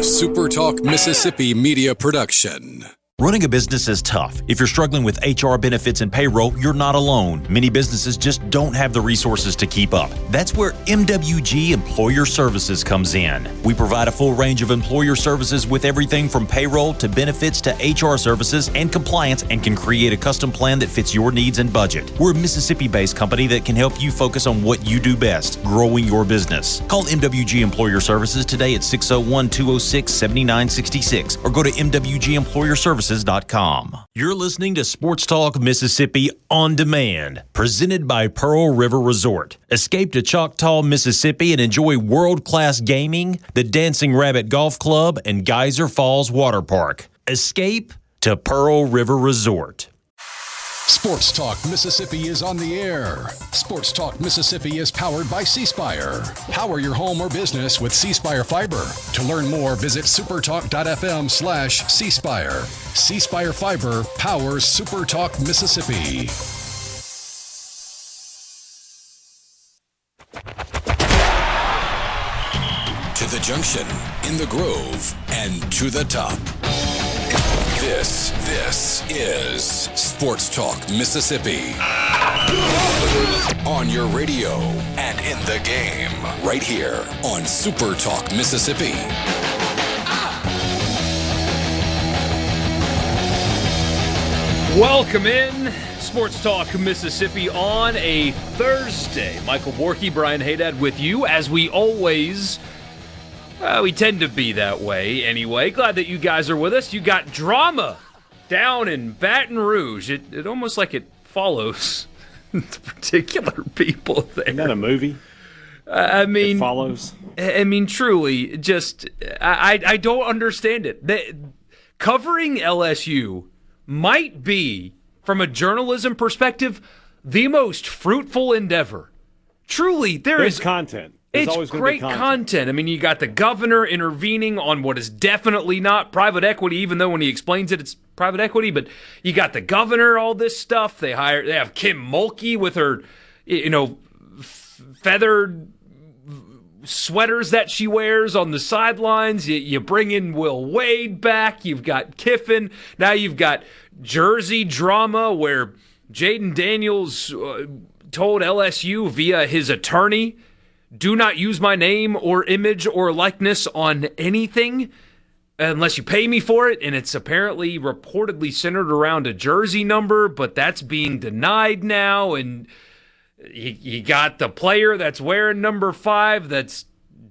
SuperTalk Mississippi media production. Running a business is tough. If you're struggling with HR, benefits, and payroll, you're not alone. Many businesses just don't have the resources to keep up. That's where MWG Employer Services comes in. We provide a full range of employer services with everything from payroll to benefits to HR services and compliance, and can create a custom plan that fits your needs and budget. We're a Mississippi-based company that can help you focus on what you do best, growing your business. Call MWG Employer Services today at 601-206-7966 or go to MWGEmployerServices.com. You're listening to Sports Talk Mississippi On Demand, presented by Pearl River Resort. Escape to Choctaw, Mississippi and enjoy world-class gaming, the Dancing Rabbit Golf Club, and Geyser Falls Water Park. Escape to Pearl River Resort. Sports Talk Mississippi is on the air. Sports Talk Mississippi is powered by C-Spire. Power your home or business with C-Spire Fiber. To learn more, visit supertalk.fm/C-Spire. C-Spire Fiber powers SuperTalk Mississippi. To the junction, in the grove, and to the top. This is Sports Talk Mississippi. On your radio and in the game, right here on Super Talk Mississippi. Welcome in, Sports Talk Mississippi on a Thursday. Michael Borkey, Brian Hadad with you, as we always... we tend to be that way anyway. Glad that you guys are with us. You got drama down in Baton Rouge. It almost like it follows the particular people there. Isn't that a movie? It follows. I mean, truly, just I don't understand it. Covering LSU might be, from a journalism perspective, the most fruitful endeavor. Truly, there's content. It's great content. I mean, you got the governor intervening on what is definitely not private equity, even though when he explains it, it's private equity. But you got the governor, all this stuff. They have Kim Mulkey with her, feathered sweaters that she wears on the sidelines. You bring in Will Wade back. You've got Kiffin. Now you've got Jersey drama where Jayden Daniels told LSU via his attorney, do not use my name or image or likeness on anything unless you pay me for it. And it's apparently reportedly centered around a jersey number, but that's being denied now. And you got the player that's wearing number 5, that's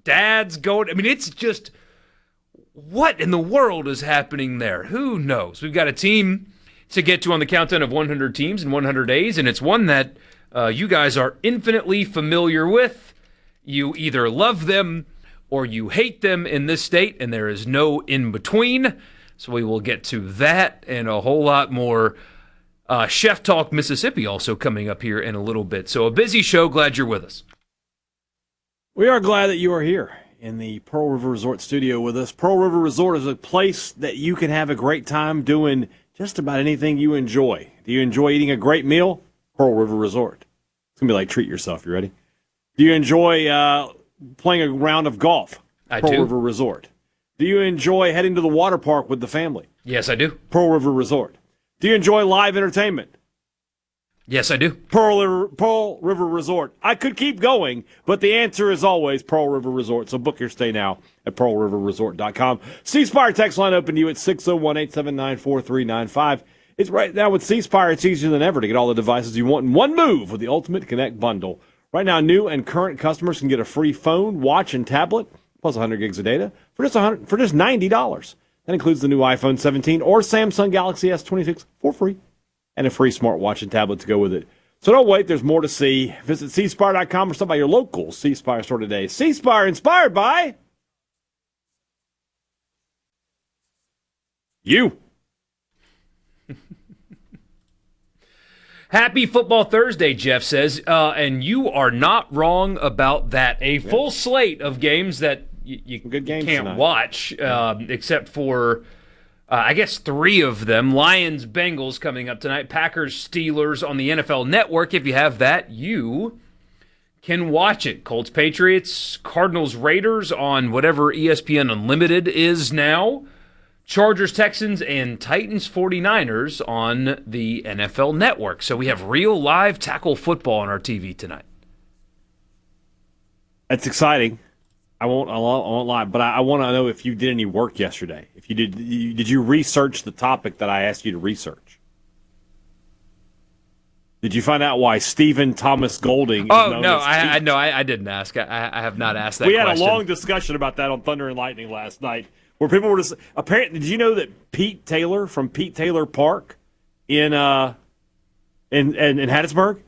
dad's going. I mean, it's just, what in the world is happening there? Who knows? We've got a team to get to on the countdown of 100 teams in 100 days, and it's one that you guys are infinitely familiar with. You either love them or you hate them in this state, and there is no in-between. So we will get to that and a whole lot more. Chef Talk Mississippi also coming up here in a little bit. So a busy show. Glad you're with us. We are glad that you are here in the Pearl River Resort studio with us. Pearl River Resort is a place that you can have a great time doing just about anything you enjoy. Do you enjoy eating a great meal? Pearl River Resort. It's going to be like treat yourself. You ready? Do you enjoy playing a round of golf? Pearl River Resort. Do you enjoy heading to the water park with the family? Yes, I do. Pearl River Resort. Do you enjoy live entertainment? Yes, I do. Pearl River Resort. I could keep going, but the answer is always Pearl River Resort. So book your stay now at pearlriverresort.com. C-Spire text line open to you at 601-879-4395. It's right now with C-Spire, it's easier than ever to get all the devices you want in one move with the Ultimate Connect bundle. Right now, new and current customers can get a free phone, watch, and tablet, plus 100 gigs of data for just $90. That includes the new iPhone 17 or Samsung Galaxy S26 for free, and a free smartwatch and tablet to go with it. So don't wait, there's more to see. Visit cspire.com or stop by your local C-Spire store today. C-Spire, inspired by you. Happy Football Thursday, Jeff says, and you are not wrong about that. A full slate of games that you Good games can't tonight. watch, except for, I guess, 3 of them. Lions-Bengals coming up tonight. Packers-Steelers on the NFL Network. If you have that, you can watch it. Colts, Patriots, Cardinals, Raiders on whatever ESPN Unlimited is now. Chargers, Texans, and Titans, 49ers on the NFL Network. So we have real live tackle football on our TV tonight. That's exciting. I won't lie, but I want to know if you did any work yesterday. If you did you research the topic that I asked you to research? Did you find out why Stephen Thomas Golding? I didn't ask. I have not asked that. We had question. a long discussion about that on Thunder and Lightning last night, where people were just apparently. Did you know that Pete Taylor from Pete Taylor Park in Hattiesburg?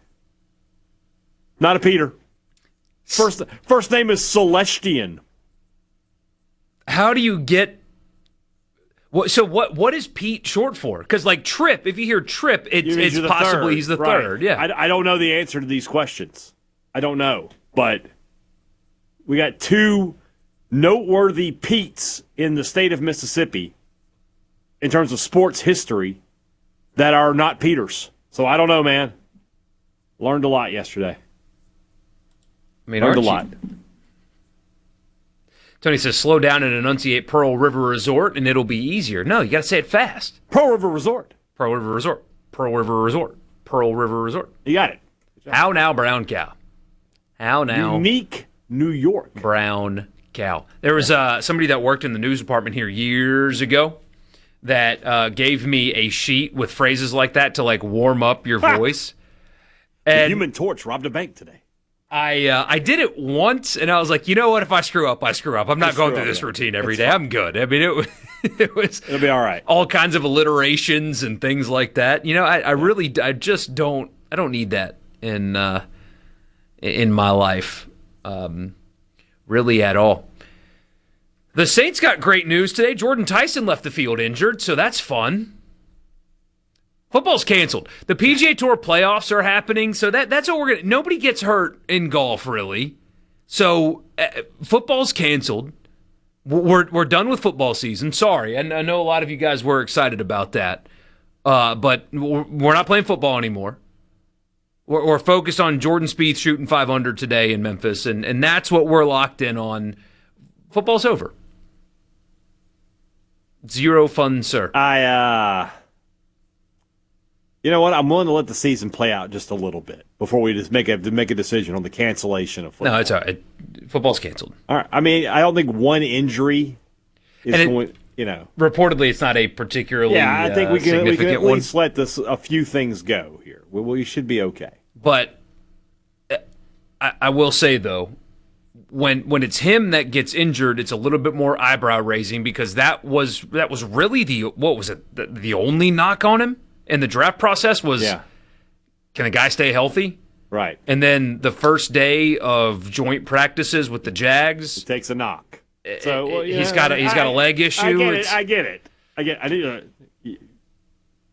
Not a Peter. First name is Celestian. How do you get? What is Pete short for? Because like Trip, if you hear Trip, it's possibly he's the third. Yeah, I don't know the answer to these questions. I don't know, but we got two noteworthy Petes in the state of Mississippi in terms of sports history that are not Peters. So I don't know, man. Learned a lot yesterday. I mean, learned a lot. Tony says, slow down and enunciate Pearl River Resort, and it'll be easier. No, you got to say it fast. Pearl River Resort. Pearl River Resort. Pearl River Resort. Pearl River Resort. You got it. How now, brown cow? How now? Unique New York. Brown cow. There was somebody that worked in the news department here years ago that gave me a sheet with phrases like that to like warm up your voice. And the Human Torch robbed a bank today. I did it once, and I was like, you know what? If I screw up, I screw up. I'm not going through this routine every day. I'm good. I mean, it'll be all right. All kinds of alliterations and things like that. You know, I just don't need that in my life, really at all. The Saints got great news today. Jordan Tyson left the field injured, so that's fun. Football's canceled. The PGA Tour playoffs are happening, so that's what we're going to... Nobody gets hurt in golf, really. So football's canceled. We're done with football season. Sorry. I know a lot of you guys were excited about that. But we're not playing football anymore. We're focused on Jordan Spieth shooting 500 today in Memphis, and that's what we're locked in on. Football's over. Zero fun, sir. You know what? I'm willing to let the season play out just a little bit before we just make a decision on the cancellation of football. No, it's all right. Football's canceled. All right. I mean, I don't think one injury is going. You know, reportedly, it's not a particularly I think we can at least let a few things go here. We should be okay. But I will say though, when it's him that gets injured, it's a little bit more eyebrow raising because that was really the only knock on him. And the draft process was, can the guy stay healthy? Right. And then the first day of joint practices with the Jags, it takes a knock. So he's got a leg issue. I get it.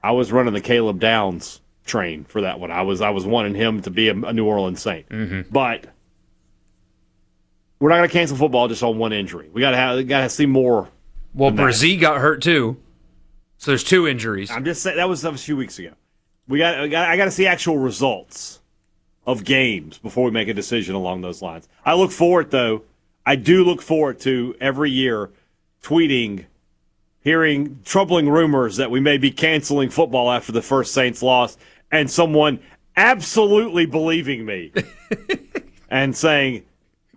I was running the Caleb Downs train for that one. I was wanting him to be a New Orleans Saint, but we're not going to cancel football just on one injury. We got to see more. Well, Brzee got hurt too. So there's two injuries. I'm just saying that was a few weeks ago. I got to see actual results of games before we make a decision along those lines. I look forward, though. I do look forward to every year tweeting, hearing troubling rumors that we may be canceling football after the first Saints loss, and someone absolutely believing me and saying,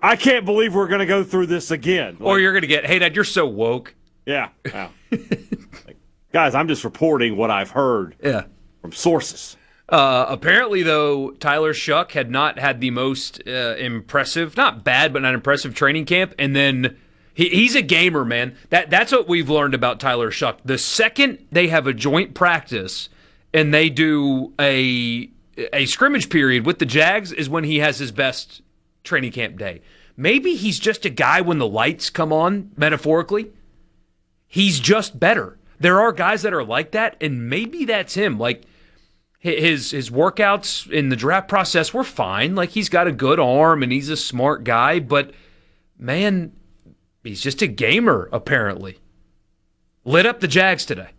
I can't believe we're going to go through this again. Or you're going to get, hey, Dad, you're so woke. Yeah. Wow. Guys, I'm just reporting what I've heard from sources. Apparently, though, Tyler Shuck had not had the most impressive, not bad, but not impressive training camp. And then he's a gamer, man. That's what we've learned about Tyler Shuck. The second they have a joint practice and they do a scrimmage period with the Jags is when he has his best training camp day. Maybe he's just a guy when the lights come on, metaphorically. He's just better. There are guys that are like that, and maybe that's him. Like, his workouts in the draft process were fine. Like, he's got a good arm, and he's a smart guy. But, man, he's just a gamer, apparently. Lit up the Jags today.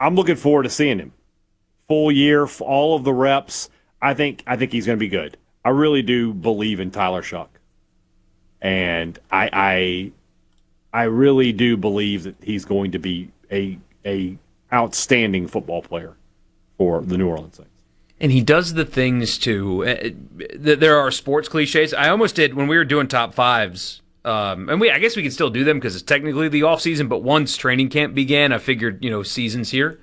I'm looking forward to seeing him. Full year, all of the reps. I think he's going to be good. I really do believe in Tyler Shuck. And I really do believe that he's going to be a outstanding football player for the New Orleans Saints. And he does the things too. There are sports cliches. I almost did when we were doing top fives. And I guess we can still do them because it's technically the off season. But once training camp began, I figured season's here.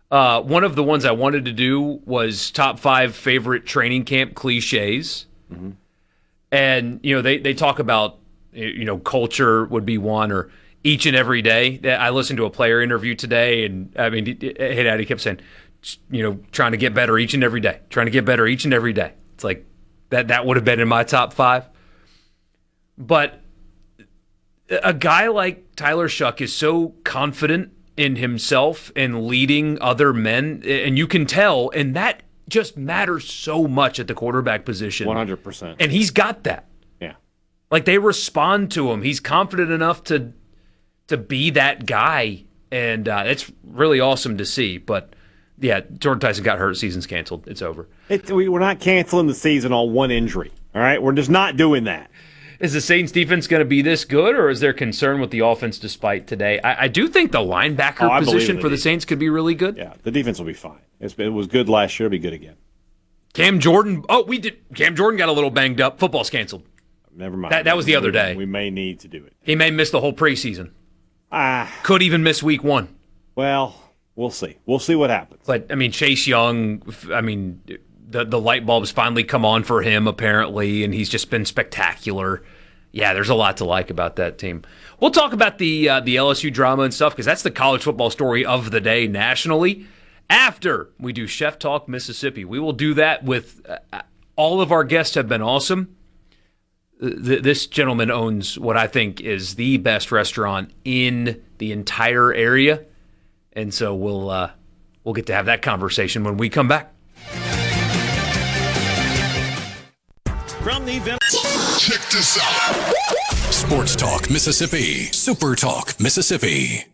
One of the ones I wanted to do was top 5 favorite training camp cliches. Mm-hmm. And, they talk about, culture would be one, or each and every day. I listened to a player interview today, and, he kept saying, trying to get better each and every day. Trying to get better each and every day. It's like, that would have been in my top 5. But a guy like Tyler Shuck is so confident in himself and leading other men, and you can tell, and that just matters so much at the quarterback position. 100%. And he's got that. Yeah. Like, they respond to him. He's confident enough to be that guy, and it's really awesome to see. But, yeah, Jordan Tyson got hurt. Season's canceled. It's over. We're not canceling the season on one injury, all right? We're just not doing that. Is the Saints defense going to be this good, or is there concern with the offense despite today? I do think the linebacker position for the Saints could be really good. Yeah, the defense will be fine. It was good last year. It'll be good again. Cam Jordan. Cam Jordan got a little banged up. Football's canceled. Never mind. That was the other day. We may need to do it. He may miss the whole preseason. Could even miss week 1. Well, we'll see. We'll see what happens. But, Chase Young, the light bulbs finally come on for him, apparently, and he's just been spectacular. Yeah, there's a lot to like about that team. We'll talk about the LSU drama and stuff, because that's the college football story of the day nationally. After we do Chef Talk Mississippi, we will do that with all of our guests have been awesome. This gentleman owns what I think is the best restaurant in the entire area, and so we'll get to have that conversation when we come back. From the event. Check this out. Sports Talk Mississippi. Super Talk Mississippi.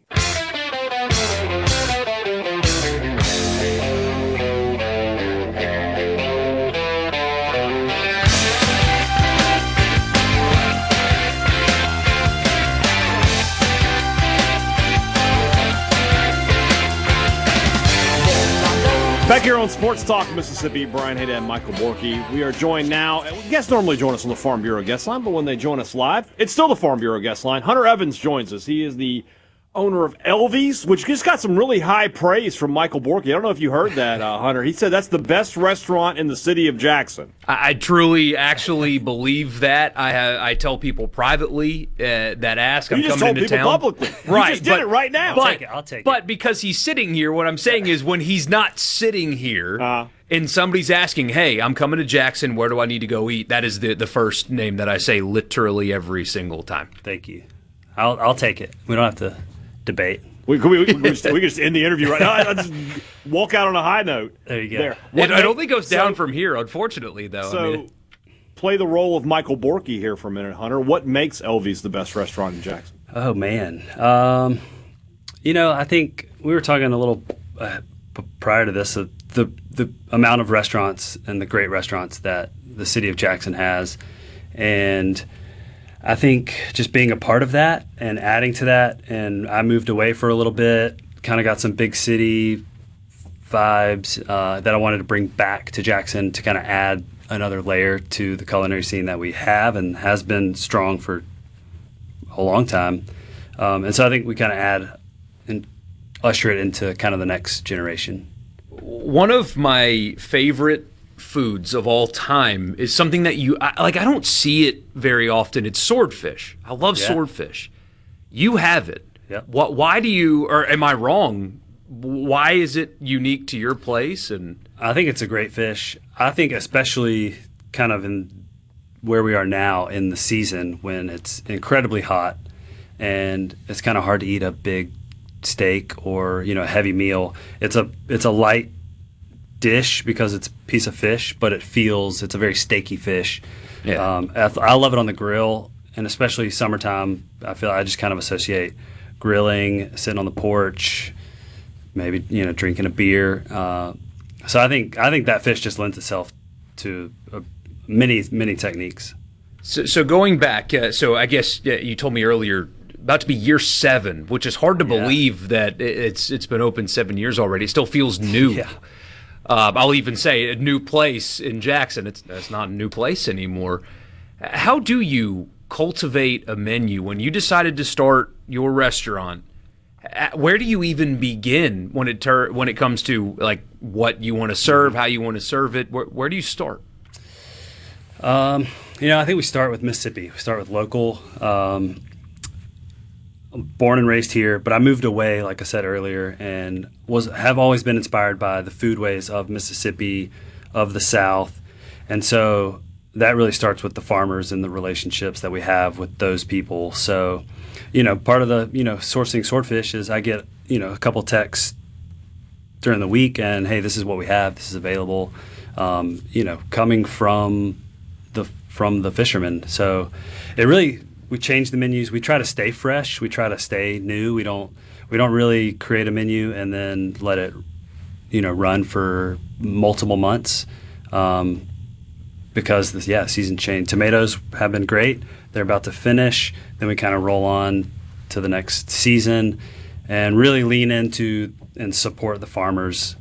Back here on Sports Talk Mississippi, Brian Hadad and Michael Borkey. We are joined now. Guests normally join us on the Farm Bureau guest line, but when they join us live, it's still the Farm Bureau guest line. Hunter Evans joins us. He is the owner of Elvy's, which just got some really high praise from Michael Borkey. I don't know if you heard that, Hunter. He said that's the best restaurant in the city of Jackson. I truly actually believe that. I tell people privately that ask. I'm coming into town. Publicly. Right, you just did it right now. I'll take it. But because he's sitting here, what I'm saying is when he's not sitting here and somebody's asking, hey, I'm coming to Jackson, where do I need to go eat? That is the first name that I say literally every single time. Thank you. I'll take it. We don't have to debate. We could just end the interview right now. I'll just walk out on a high note. There you go. It only goes down from here, unfortunately, though. So, play the role of Michael Borkey here for a minute, Hunter. What makes Elvy's the best restaurant in Jackson? Oh, man. I think we were talking a little prior to this, the amount of restaurants and the great restaurants that the city of Jackson has. And I think just being a part of that and adding to that, and I moved away for a little bit, kind of got some big city vibes that I wanted to bring back to Jackson to kind of add another layer to the culinary scene that we have and has been strong for a long time. And so I think we kind of add and usher it into kind of the next generation. One of my favorite foods of all time is something that I don't see it very often. It's swordfish. I love swordfish. You have it. Yeah. Why do you, or am I wrong? Why is it unique to your place? And I think it's a great fish. I think especially kind of in where we are now in the season when it's incredibly hot and it's kind of hard to eat a big steak or a heavy meal. It's a light dish because it's a piece of fish, but it's a very steaky fish. Yeah. I love it on the grill, and especially summertime. I just kind of associate grilling, sitting on the porch, maybe drinking a beer. So I think that fish just lends itself to many techniques. So going back, so I guess you told me earlier, about to be year 7, which is hard to believe that it's been open 7 years already. It still feels new. Yeah. I'll even say a new place in Jackson. It's not a new place anymore. How do you cultivate a menu when you decided to start your restaurant? Where do you even begin when it comes to like what you want to serve, how you want to serve it? Where do you start? I think we start with Mississippi. We start with local. I'm born and raised here, but I moved away, like I said earlier, and have always been inspired by the foodways of Mississippi, of the South, and so that really starts with the farmers and the relationships that we have with those people. So, part of the sourcing swordfish is I get a couple texts during the week, and hey, this is what we have, this is available. Coming from the fishermen. So we change the menus. We try to stay fresh. We try to stay new. We don't really create a menu and then let it, run for multiple months, because season change. Tomatoes have been great. They're about to finish. Then we kind of roll on to the next season and really lean into and support the farmers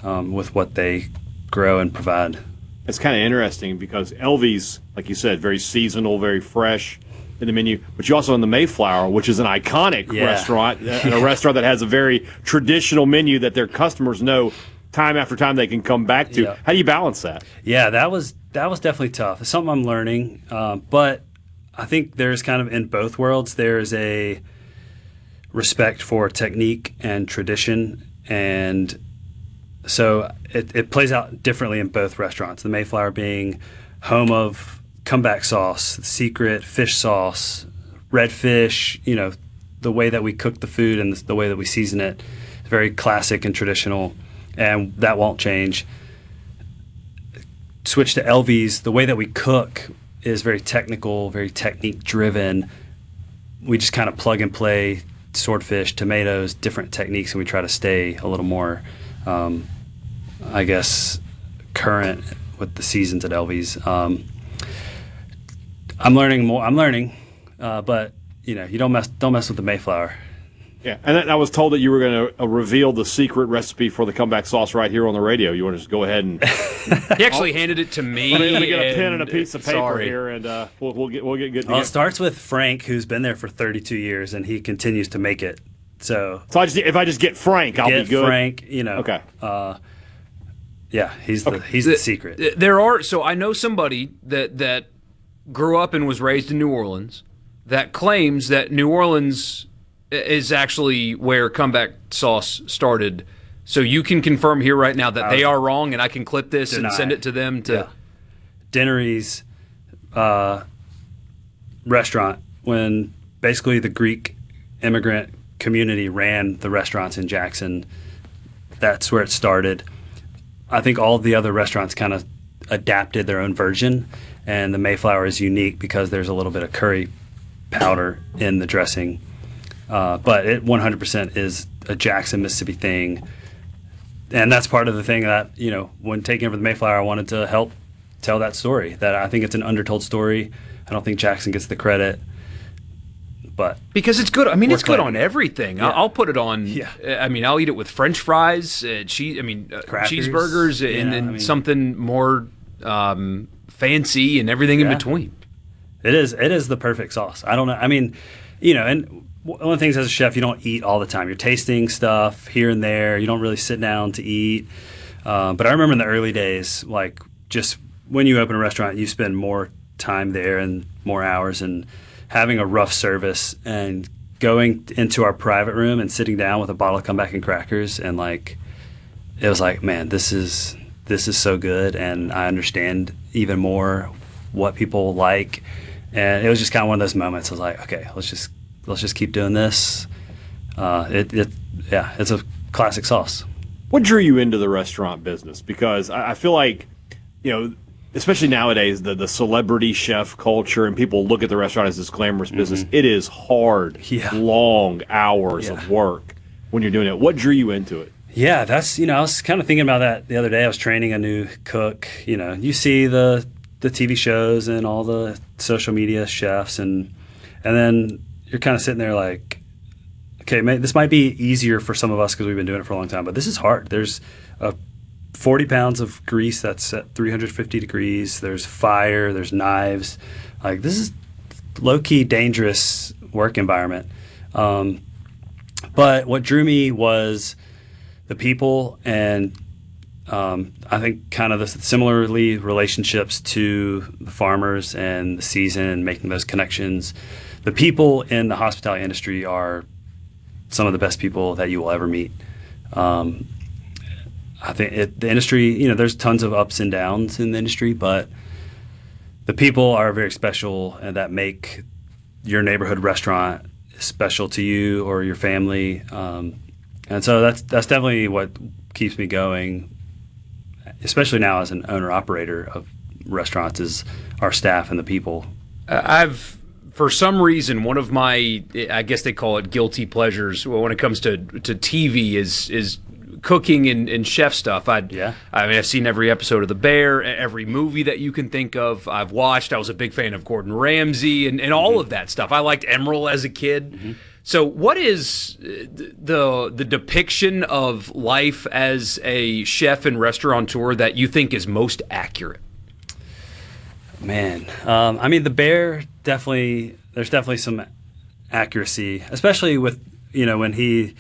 with what they grow and provide. It's kind of interesting because Elvy's, like you said, very seasonal, very fresh in the menu. But you also in the Mayflower, which is an iconic restaurant, and a restaurant that has a very traditional menu that their customers know time after time they can come back to. Yeah. How do you balance that? Yeah, that was definitely tough. It's something I'm learning, but I think there's kind of in both worlds, there's a respect for technique and tradition, and so it plays out differently in both restaurants. The Mayflower being home of comeback sauce, secret fish sauce, red fish, the way that we cook the food and the way that we season it is very classic and traditional, and that won't change. Switch to Elvy's, the way that we cook is very technical, very technique driven. We just kind of plug and play swordfish, tomatoes, different techniques, and we try to stay a little more current with the seasons at Elvy's. I'm learning more. But you don't mess with the Mayflower. Yeah, and I was told that you were going to reveal the secret recipe for the comeback sauce right here on the radio. You want to just go ahead and he actually handed it to me. Let me get a pen and a piece of paper here, and we'll get good. Well, it starts with Frank, who's been there for 32 years, and he continues to make it. So if I just get Frank, I'll be good. Frank, Okay. He's the secret. So I know somebody that grew up and was raised in New Orleans that claims that New Orleans is actually where comeback sauce started. So you can confirm here right now that they are wrong, and I can clip this and send it to them to Dennery's restaurant, when basically the Greek immigrant community ran the restaurants in Jackson. That's where it started. I think all of the other restaurants kind of adapted their own version, and the Mayflower is unique because there's a little bit of curry powder in the dressing. But it 100% is a Jackson, Mississippi thing. And that's part of the thing that, when taking over the Mayflower, I wanted to help tell that story. That I think it's an undertold story. I don't think Jackson gets the credit. But because it's good. I mean, it's good on everything. Yeah. I'll put it on. Yeah. I mean, I'll eat it with French fries, cheeseburgers, and something more fancy and everything in between. It is the perfect sauce. I don't know. I mean, and one of the things as a chef, you don't eat all the time. You're tasting stuff here and there. You don't really sit down to eat. But I remember in the early days, like just when you open a restaurant, you spend more time there and more hours, and having a rough service and going into our private room and sitting down with a bottle of comeback and crackers, and like it was like, man, this is so good, and I understand even more what people like. And it was just kind of one of those moments. I was like, okay, let's just keep doing this. It's a classic sauce. What drew you into the restaurant business? Because I feel like, especially nowadays, the celebrity chef culture, and people look at the restaurant as this glamorous business. It is hard, long hours of work when you're doing it. What drew you into it? Yeah, that's, I was kind of thinking about that the other day. I was training a new cook. You see the the TV shows and all the social media chefs, and then you're kind of sitting there like, okay, this might be easier for some of us because we've been doing it for a long time, but this is hard. There's 40 pounds of grease that's at 350 degrees. There's fire. There's knives. Like, this is low-key dangerous work environment. But what drew me was the people, and I think kind of the similarly relationships to the farmers and the season and making those connections. The people in the hospitality industry are some of the best people that you will ever meet. I think the industry, there's tons of ups and downs in the industry, but the people are very special and that make your neighborhood restaurant special to you or your family. And so that's definitely what keeps me going, especially now as an owner-operator of restaurants, is our staff and the people. For some reason, one of my, I guess they call it guilty pleasures when it comes to TV is cooking and chef stuff. I've seen every episode of The Bear, every movie that you can think of. I've watched. I was a big fan of Gordon Ramsay and all of that stuff. I liked Emeril as a kid. Mm-hmm. So what is the depiction of life as a chef and restaurateur that you think is most accurate? Man, The Bear, there's definitely some accuracy, especially with, when he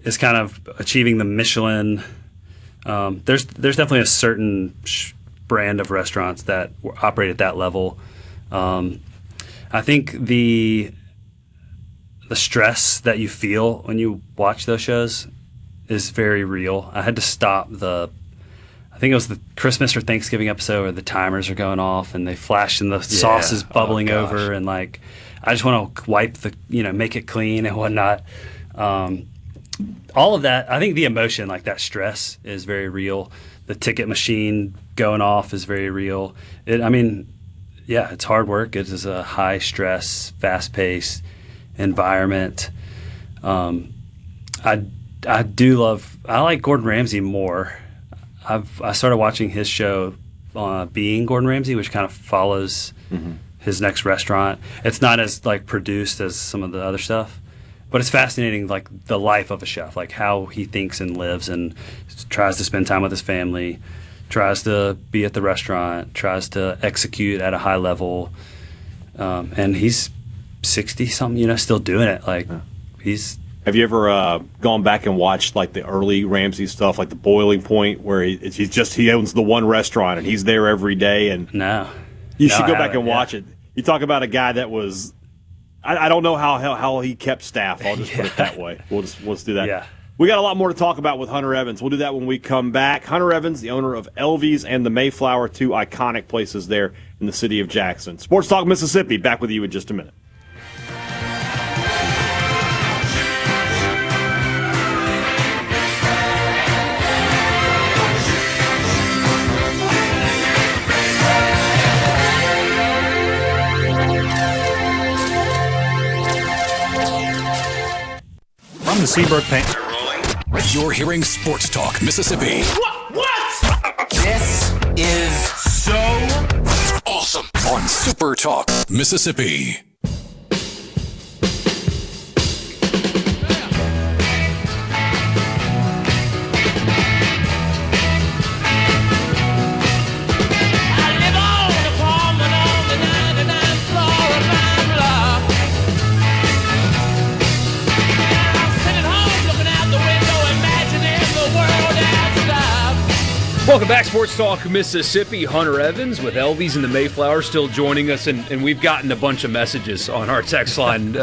is kind of achieving the Michelin. There's definitely a certain brand of restaurants that operate at that level. I think the stress that you feel when you watch those shows is very real. I had to stop I think it was the Christmas or Thanksgiving episode where the timers are going off and they flash and the sauce is bubbling over, and like, I just want to wipe make it clean and whatnot. All of that, I think the emotion, like that stress, is very real. The ticket machine going off is very real. It's hard work. It is a high stress, fast paced environment. I like Gordon Ramsay more. I started watching his show, Being Gordon Ramsay, which kind of follows his next restaurant. It's not as like produced as some of the other stuff, but it's fascinating, like the life of a chef, like how he thinks and lives and tries to spend time with his family, tries to be at the restaurant, tries to execute at a high level, and he's 60-something, still doing it. Like, he's. Have you ever gone back and watched like the early Ramsay stuff, like the Boiling Point, where he owns the one restaurant and he's there every day? And no, you should go back and watch it. You talk about a guy that was, I don't know how he kept staff. I'll just put it that way. Let's do that. Yeah. We got a lot more to talk about with Hunter Evans. We'll do that when we come back. Hunter Evans, the owner of Elvy's and the Mayflower, two iconic places there in the city of Jackson. Sports Talk Mississippi, back with you in just a minute. From the Seabrook Paint. You're hearing Sports Talk Mississippi. What? This is so awesome on Super Talk Mississippi. Welcome back, Sports Talk Mississippi. Hunter Evans with Elvy's and the Mayflower still joining us, and we've gotten a bunch of messages on our text line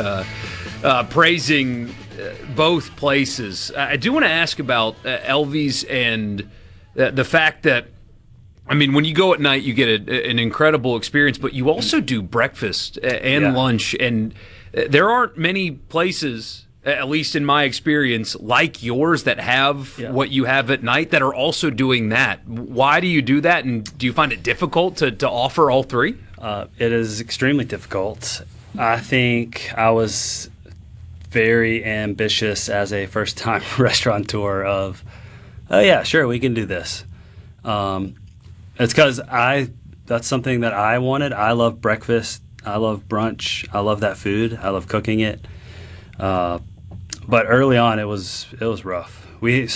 praising both places. I do want to ask about Elvy's and the fact that, when you go at night, you get an incredible experience, but you also do breakfast and lunch, and there aren't many places, at least in my experience, like yours that have what you have at night that are also doing that. Why do you do that, and do you find it difficult to offer all three? It is extremely difficult. I think I was very ambitious as a first-time restaurateur of, oh yeah, sure, we can do this. It's because I that's something that I wanted. I love breakfast. I love brunch. I love that food. I love cooking it. But early on, it was rough. We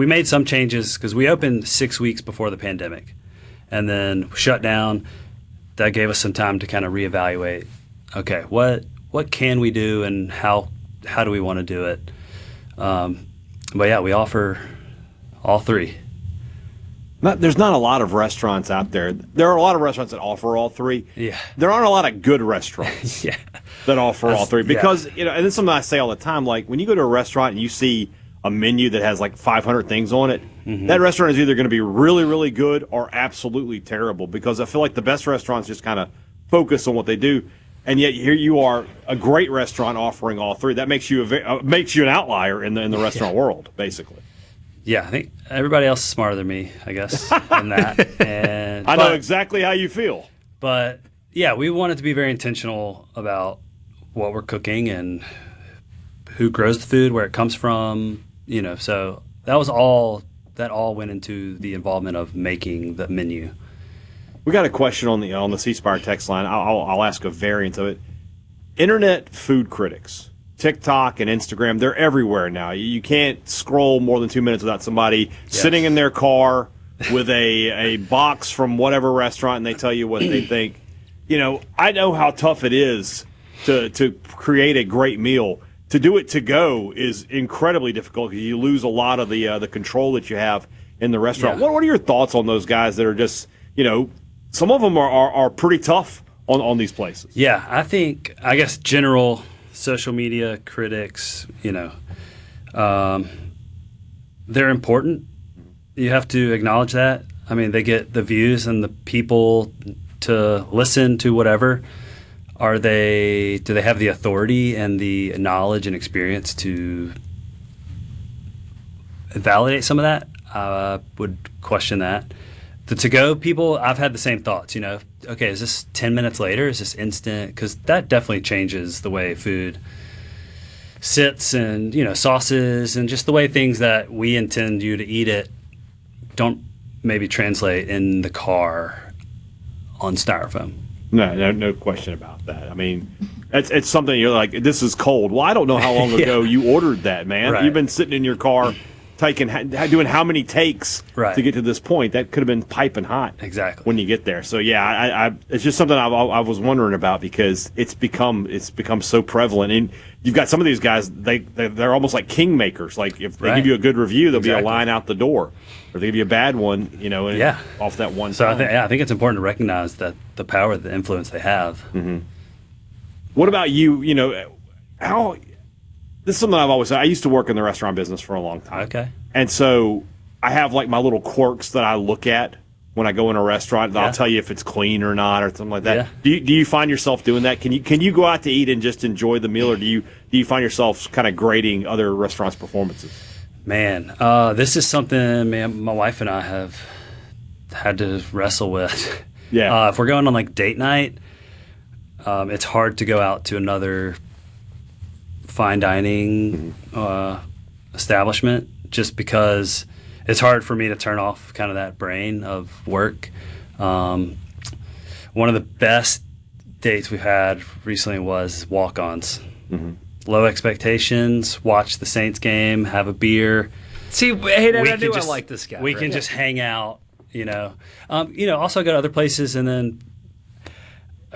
made some changes because we opened 6 weeks before the pandemic, and then shut down. That gave us some time to kind of reevaluate. Okay, what can we do, and how do we want to do it? But yeah, we offer all three. There's not a lot of restaurants out there. There are a lot of restaurants that offer all three. Yeah. There aren't a lot of good restaurants that offer all three because, and this is something I say all the time, like when you go to a restaurant and you see a menu that has like 500 things on it, that restaurant is either going to be really, really good or absolutely terrible because I feel like the best restaurants just kind of focus on what they do. And yet here you are, a great restaurant offering all three. That makes you an outlier in the restaurant world, basically. Yeah, I think everybody else is smarter than me, I guess, in that. And I know exactly how you feel. But yeah, we wanted to be very intentional about what we're cooking and who grows the food, where it comes from, so that all went into the involvement of making the menu. We got a question on the C Spire text line. I'll ask a variant of it. Internet food critics, TikTok and Instagram, they're everywhere now. You can't scroll more than 2 minutes without somebody sitting in their car with a box from whatever restaurant, and they tell you what they think. I know how tough it is to create a great meal. To do it to go is incredibly difficult because you lose a lot of the control that you have in the restaurant. Yeah. What are your thoughts on those guys that are just, some of them are pretty tough on these places? Yeah, I guess general social media critics, they're important. You have to acknowledge that. I mean, they get the views and the people to listen to whatever. Do they have the authority and the knowledge and experience to validate some of that? I would question that. The to-go people, I've had the same thoughts, Okay, is this 10 minutes later? Is this instant? Because that definitely changes the way food sits and, sauces and just the way things that we intend you to eat it don't maybe translate in the car on styrofoam. No question about that. I mean, it's something you're like, this is cold. Well, I don't know how long ago you ordered that, man. Right. You've been sitting in your car doing how many takes to get to this point. That could have been piping hot when you get there. So, yeah, it's just something I was wondering about because it's become so prevalent. And you've got some of these guys, they're almost like kingmakers. Like if they give you a good review, there'll be a line out the door. Or they give you a bad one, off that one So time. I think it's important to recognize that the power, the influence they have. Mm-hmm. What about you? How this is something I've always said. I used to work in the restaurant business for a long time. Okay. And so I have like my little quirks that I look at when I go in a restaurant. I'll tell you if it's clean or not or something like that. Yeah. Do you find yourself doing that? Can you go out to eat and just enjoy the meal, or do you find yourself kind of grading other restaurants' performances? Man, this is something my wife and I have had to wrestle with. Yeah. If we're going on like date night, it's hard to go out to another fine dining establishment just because it's hard for me to turn off kind of that brain of work. One of the best dates we've had recently was walk-ons. Mm-hmm. Low expectations, watch the Saints game, have a beer. See, hey, I knew I like this guy. We can just hang out, Also go to other places, and then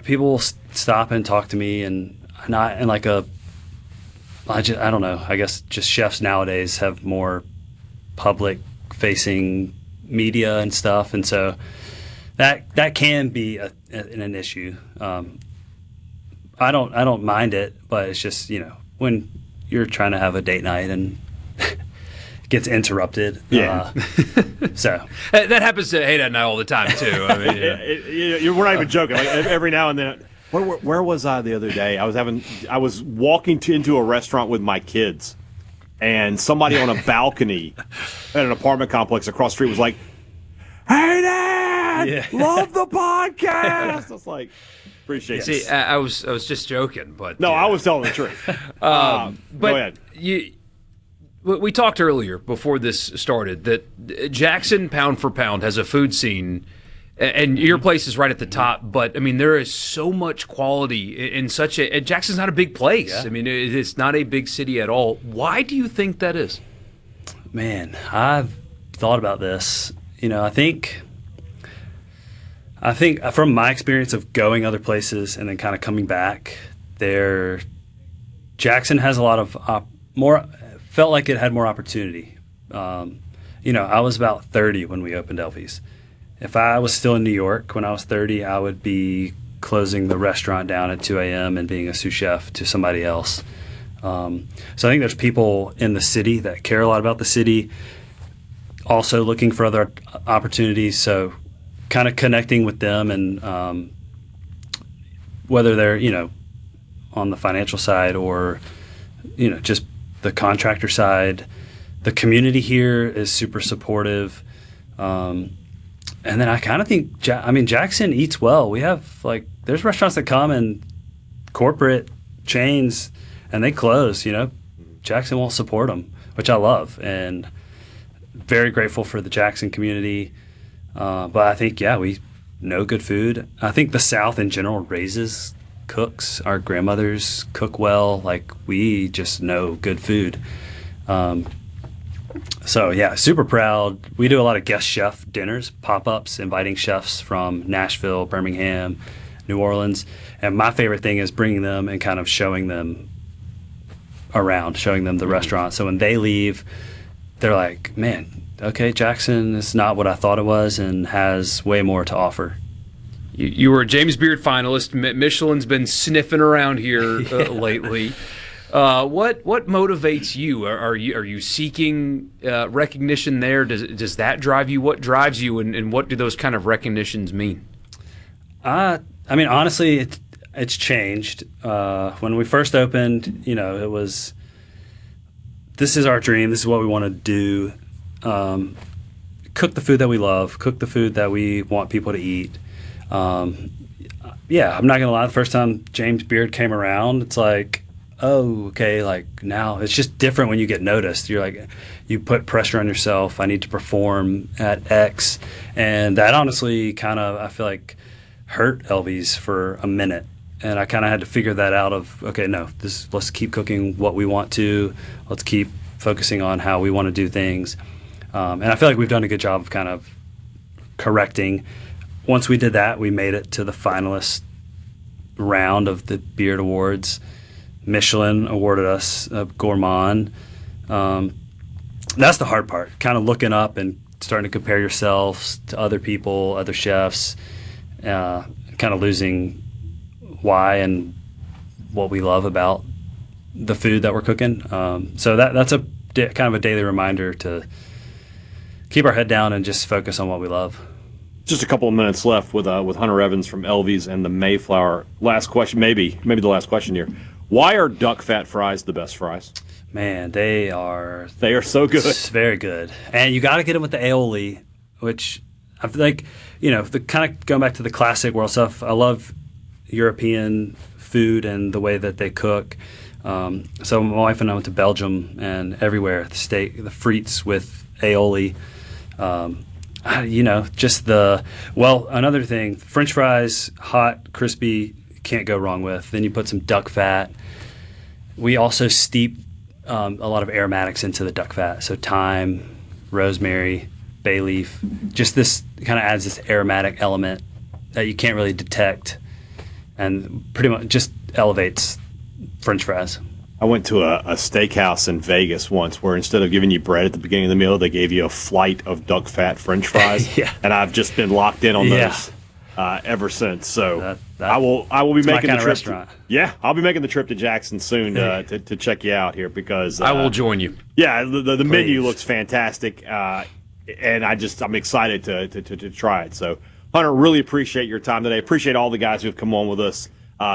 people will stop and talk to me, and I don't know. I guess just chefs nowadays have more public-facing media and stuff, and so that can be an issue. I don't mind it, but it's just, when you're trying to have a date night and it gets interrupted. Yeah. So that happens to Hadad and I all the time too. I mean, we're not even joking. Like every now and then, where was I the other day? I was walking into a restaurant with my kids, and somebody on a balcony at an apartment complex across the street was like, "Hey, Dad, love the podcast." I was like, appreciate it. See, I was just joking, but no, I was telling the truth. But go ahead. We talked earlier before this started that Jackson, pound for pound, has a food scene And your place is right at the top, but I mean, there is so much quality in such a. Jackson's not a big place. Yeah. I mean, it's not a big city at all. Why do you think that is? Man, I've thought about this. I think from my experience of going other places and then kind of coming back, Jackson has a lot of felt like it had more opportunity. I was about 30 when we opened Elvy's. If I was still in New York when I was 30, I would be closing the restaurant down at 2 a.m. and being a sous chef to somebody else. So I think there's people in the city that care a lot about the city, also looking for other opportunities. So kind of connecting with them and whether they're, on the financial side or, just the contractor side. The community here is super supportive. And then I kind of think, Jackson eats well. We have, there's restaurants that come in corporate chains and they close, Jackson won't support them, which I love. And very grateful for the Jackson community. But I think, we know good food. I think the South in general raises cooks. Our grandmothers cook well. We just know good food. So, super proud. We do a lot of guest chef dinners, pop-ups, inviting chefs from Nashville, Birmingham, New Orleans. And my favorite thing is bringing them and kind of showing them around, showing them the restaurant. So when they leave, they're like, man, okay, Jackson is not what I thought it was and has way more to offer. You were a James Beard finalist. Michelin's been sniffing around here lately. What motivates you? Are you seeking recognition there? Does that drive you? What drives you, and what do those kind of recognitions mean? Honestly, it's changed. When we first opened, it was, this is our dream. This is what we want to do. Cook the food that we love. Cook the food that we want people to eat. I'm not gonna lie. The first time James Beard came around, it's like, oh, okay, now it's just different when you get noticed. You're like, you put pressure on yourself. I need to perform at X. And that honestly kind of, I feel like, hurt Elvy's for a minute. And I kind of had to figure that out of, okay, no, let's keep cooking what we want to. Let's keep focusing on how we want to do things. And I feel like we've done a good job of kind of correcting. Once we did that, we made it to the finalist round of the Beard Awards. Michelin awarded us a gourmand. That's the hard part, kind of looking up and starting to compare yourselves to other people, other chefs, kind of losing why and what we love about the food that we're cooking. So that's kind of a daily reminder to keep our head down and just focus on what we love. Just a couple of minutes left with Hunter Evans from Elvy's and the Mayflower. Last question, maybe the last question here. Why are duck fat fries the best fries? Man, they are so good. Very good. And you got to get them with the aioli, which I feel like, the kind of going back to the classic world stuff, I love European food and the way that they cook. So my wife and I went to Belgium, and everywhere, the frites with aioli. Another thing, French fries, hot, crispy, can't go wrong with. Then you put some duck fat. We also steep a lot of aromatics into the duck fat. So thyme, rosemary, bay leaf. Just this kind of adds this aromatic element that you can't really detect and pretty much just elevates French fries. I went to a steakhouse in Vegas once where instead of giving you bread at the beginning of the meal, they gave you a flight of duck fat French fries. Yeah. And I've just been locked in on those ever since. So I will be making the trip. Restaurant. I'll be making the trip to Jackson soon to check you out here because I will join you. Yeah, the menu looks fantastic, and I'm excited to try it. So Hunter, really appreciate your time today. Appreciate all the guys who have come on with us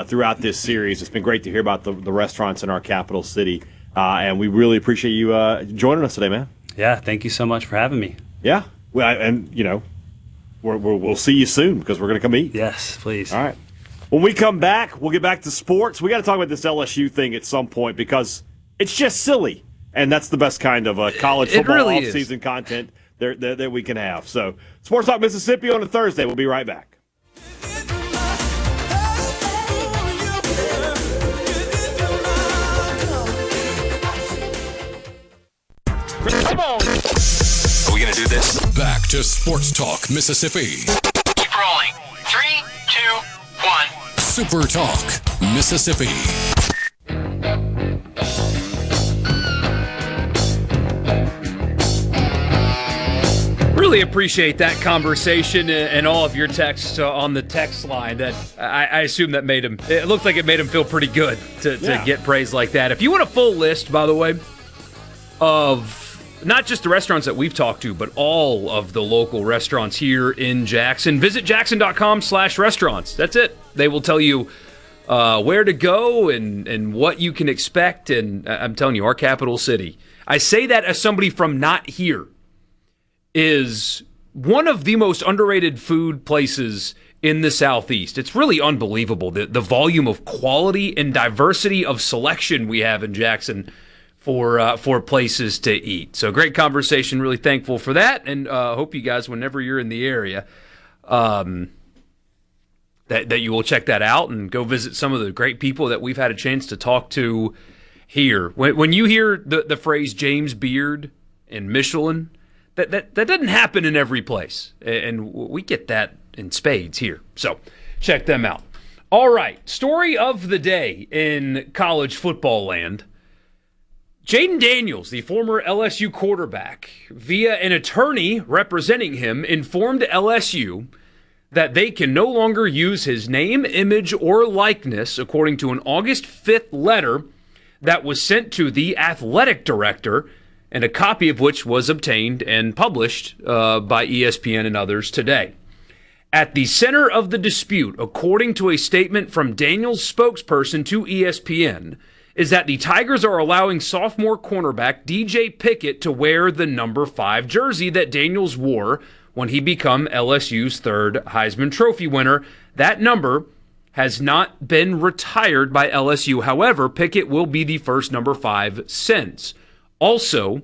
throughout this series. It's been great to hear about the restaurants in our capital city, and we really appreciate you joining us today, man. Yeah, thank you so much for having me. Yeah, we'll see you soon because we're going to come eat. Yes, please. All right. When we come back, we'll get back to sports. We got to talk about this LSU thing at some point because it's just silly, and that's the best kind of college football really offseason content that we can have. So, Sports Talk Mississippi on a Thursday. We'll be right back. Come on. Are we going to do this? Back to Sports Talk Mississippi. Keep rolling. 3, 2, 1. Super Talk Mississippi. Really appreciate that conversation and all of your texts on the text line. That I assume that made him. It looked like it made him feel pretty good to get praise like that. If you want a full list, by the way, of not just the restaurants that we've talked to, but all of the local restaurants here in Jackson, visit jackson.com/restaurants. That's it. They will tell you where to go and what you can expect. And I'm telling you, our capital city. I say that as somebody from not here. Is one of the most underrated food places in the Southeast. It's really unbelievable, the volume of quality and diversity of selection we have in Jackson for places to eat. So great conversation, really thankful for that, and hope you guys, whenever you're in the area, that you will check that out and go visit some of the great people that we've had a chance to talk to here. When you hear the phrase James Beard and Michelin, that doesn't happen in every place, and we get that in spades here. So check them out. All right, story of the day in college football land. Jayden Daniels, the former LSU quarterback, via an attorney representing him, informed LSU that they can no longer use his name, image, or likeness, according to an August 5th letter that was sent to the athletic director, and a copy of which was obtained and published by ESPN and others today. At the center of the dispute, according to a statement from Daniels' spokesperson to ESPN, is that the Tigers are allowing sophomore cornerback DJ Pickett to wear the number 5 jersey that Daniels wore when he became LSU's third Heisman Trophy winner. That number has not been retired by LSU. However, Pickett will be the first number 5 since. Also,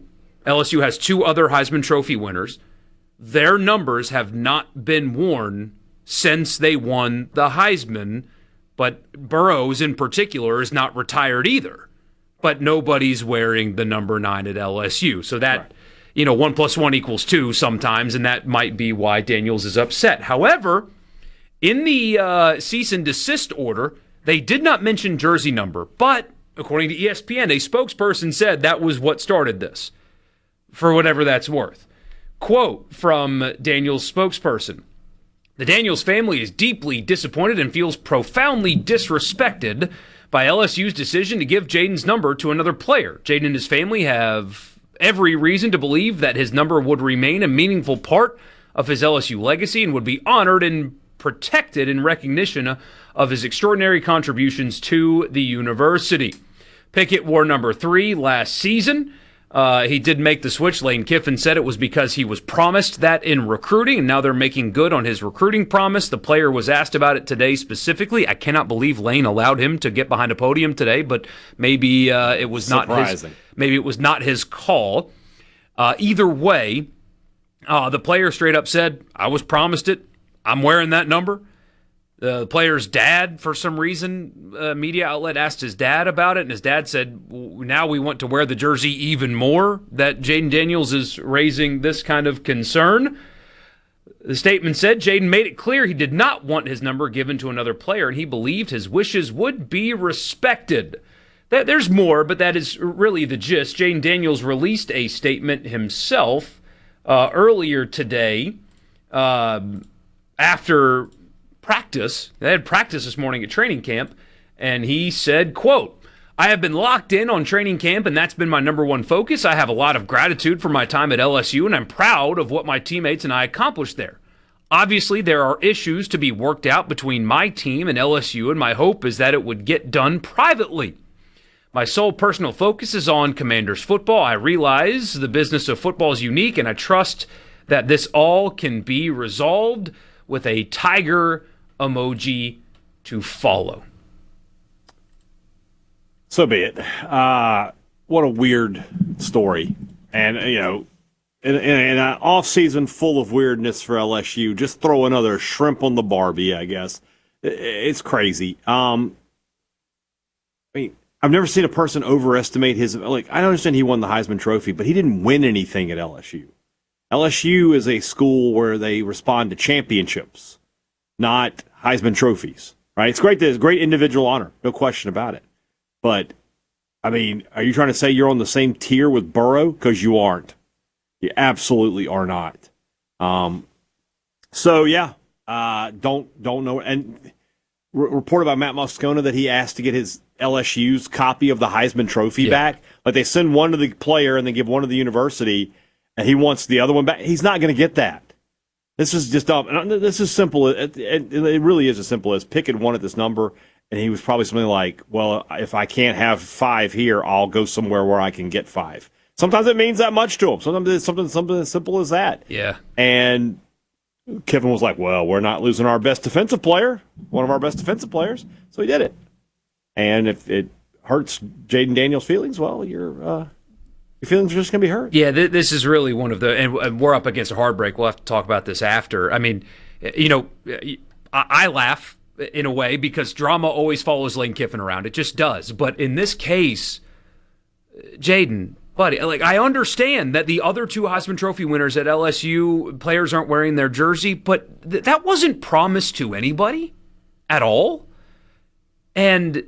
LSU has 2 other Heisman Trophy winners. Their numbers have not been worn since they won the Heisman, but Burrows in particular is not retired either. But nobody's wearing the number 9 at LSU. So that, 1 + 1 = 2 sometimes, and that might be why Daniels is upset. However, in the cease and desist order, they did not mention jersey number, but according to ESPN, a spokesperson said that was what started this, for whatever that's worth. Quote from Daniels' spokesperson: "The Daniels family is deeply disappointed and feels profoundly disrespected by LSU's decision to give Jayden's number to another player. Jayden and his family have every reason to believe that his number would remain a meaningful part of his LSU legacy and would be honored and protected in recognition of his extraordinary contributions to the university." Pickett wore number 3 last season. He did make the switch. Lane Kiffin said it was because he was promised that in recruiting, and now they're making good on his recruiting promise. The player was asked about it today specifically. I cannot believe Lane allowed him to get behind a podium today, but maybe it was not his call. Either way, the player straight up said, "I was promised it. I'm wearing that number." The player's dad, for some reason, a media outlet asked his dad about it, and his dad said, now we want to wear the jersey even more, that Jayden Daniels is raising this kind of concern. The statement said Jayden made it clear he did not want his number given to another player, and he believed his wishes would be respected. There's more, but that is really the gist. Jayden Daniels released a statement himself earlier today after practice. They had practice this morning at training camp, and he said, quote, "I have been locked in on training camp, and that's been my number one focus. I have a lot of gratitude for my time at LSU, and I'm proud of what my teammates and I accomplished there. Obviously, there are issues to be worked out between my team and LSU, and my hope is that it would get done privately. My sole personal focus is on Commanders football. I realize the business of football is unique, and I trust that this all can be resolved," with a tiger emoji to follow. So be it. What a weird story. And, in an offseason full of weirdness for LSU, just throw another shrimp on the Barbie, I guess. It's crazy. I mean, I've never seen a person overestimate his. Like, I understand he won the Heisman Trophy, but he didn't win anything at LSU. LSU is a school where they respond to championships, not Heisman trophies. Right? It's great. It's great individual honor, no question about it. But I mean, are you trying to say you're on the same tier with Burrow? Because you aren't. You absolutely are not. So yeah, don't know. And reported by Matt Moscona that he asked to get his LSU's copy of the Heisman Trophy back. Like, they send one to the player and they give one to the university, and he wants the other one back. He's not going to get that. This is just dumb. This is simple. It really is as simple as Pickett wanted this number, and he was probably something like, well, if I can't have 5 here, I'll go somewhere where I can get 5. Sometimes it means that much to him. Sometimes it's something as simple as that. Yeah. And Kiffin was like, well, we're not losing our best defensive player, one of our best defensive players, so he did it. And if it hurts Jayden Daniels' feelings, well, your feelings are just going to be hurt. Yeah, this is really one of the, and we're up against a hard break. We'll have to talk about this after. I mean, you know, I laugh in a way because drama always follows Lane Kiffin around. It just does. But in this case, Jayden, buddy, like, I understand that the other 2 Heisman Trophy winners at LSU, players aren't wearing their jersey, but that wasn't promised to anybody at all. And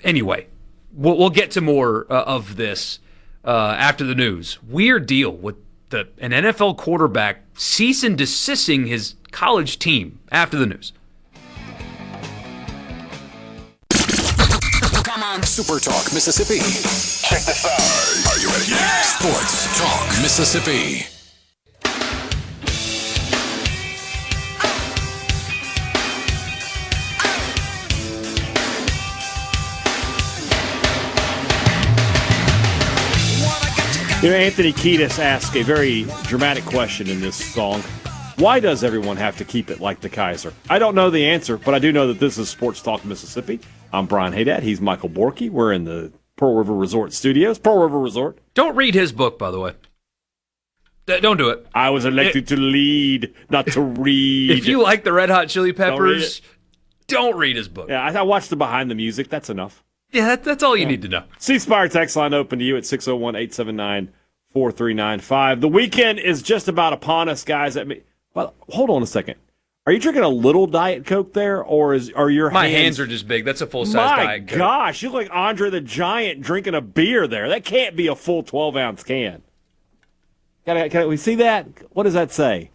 anyway, we'll get to more of this after the news. Weird deal with an NFL quarterback cease and desisting his college team after the news. Come on, Super Talk Mississippi. Check this out. Are you ready? Yeah! Sports Talk Mississippi. You know, Anthony Kiedis asked a very dramatic question in this song. Why does everyone have to keep it like the Kaiser? I don't know the answer, but I do know that this is Sports Talk Mississippi. I'm Brian Hadad. He's Michael Borkey. We're in the Pearl River Resort Studios. Pearl River Resort. Don't read his book, by the way. Don't do it. I was elected to lead, not to read. If you like the Red Hot Chili Peppers, don't read his book. Yeah, I watched the behind the music. That's enough. Yeah, that's all you need to know. C Spire text line open to you at 601-879-4395. The weekend is just about upon us, guys. Well, hold on a second. Are you drinking a little Diet Coke there, or are your My hands are just big. That's a full-size Diet Coke. My gosh, you look like Andre the Giant drinking a beer there. That can't be a full 12-ounce can. Can we see that? What does that say?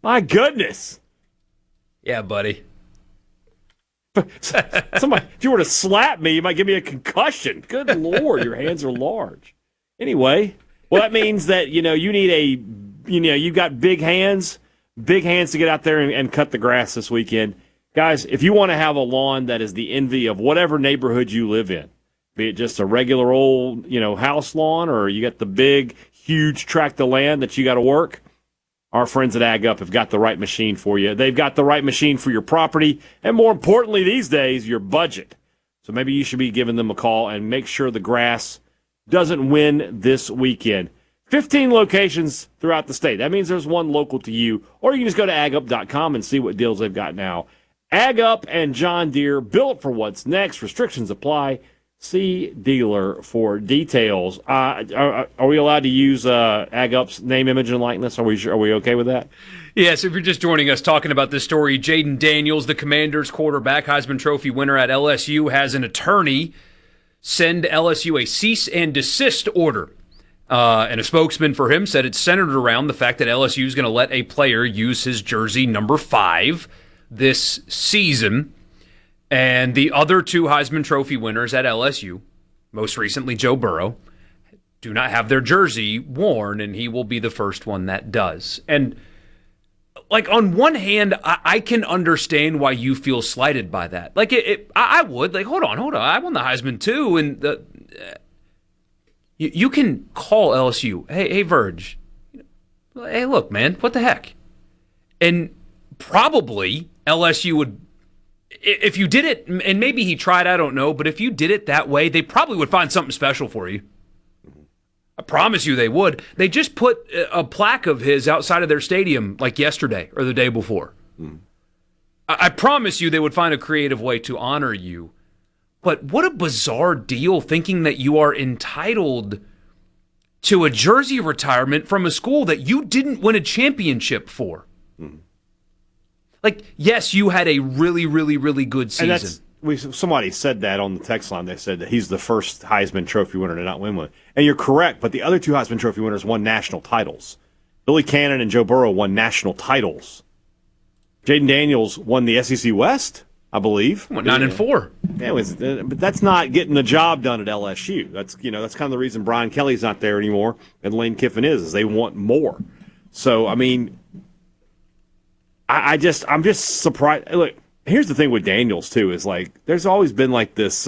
My goodness. Yeah, buddy. Somebody, if you were to slap me, you might give me a concussion. Good Lord, your hands are large. Anyway, well, that means that, you need you've got big hands to get out there and cut the grass this weekend. Guys, if you want to have a lawn that is the envy of whatever neighborhood you live in, be it just a regular old, house lawn, or you got the big, huge tract of land that you got to work, our friends at Ag Up have got the right machine for you. They've got the right machine for your property, and more importantly these days, your budget. So maybe you should be giving them a call and make sure the grass doesn't win this weekend. 15 locations throughout the state. That means there's one local to you, or you can just go to agup.com and see what deals they've got now. Ag Up and John Deere, built for what's next. Restrictions apply. See dealer for details. Are we allowed to use Ag Up's name, image, and likeness? Are we okay with that? Yes, if you're just joining us talking about this story, Jayden Daniels, the Commanders quarterback, Heisman Trophy winner at LSU, has an attorney send LSU a cease and desist order. And a spokesman for him said it's centered around the fact that LSU is going to let a player use his jersey number 5 this season. And the other 2 Heisman Trophy winners at LSU, most recently Joe Burrow, do not have their jersey worn, and he will be the first one that does. And, like, on one hand, I can understand why you feel slighted by that. Like, I would. Like, hold on. I won the Heisman too, and you can call LSU, hey, Verge, hey, look, man, what the heck? And probably LSU would, if you did it, and maybe he tried, I don't know, but if you did it that way, they probably would find something special for you. I promise you they would. They just put a plaque of his outside of their stadium like yesterday or the day before. I promise you they would find a creative way to honor you. But what a bizarre deal thinking that you are entitled to a jersey retirement from a school that you didn't win a championship for. Like, yes, you had a really, really, really good season. Somebody said that on the text line. They said that he's the first Heisman Trophy winner to not win one. And you're correct, but the other two Heisman Trophy winners won national titles. Billy Cannon and Joe Burrow won national titles. Jayden Daniels won the SEC West, I believe. 9-4. Yeah, but that's not getting the job done at LSU. That's kind of the reason Brian Kelly's not there anymore and Lane Kiffin is they want more. So I mean, I'm just surprised. Look, here's the thing with Daniels too is like there's always been like this.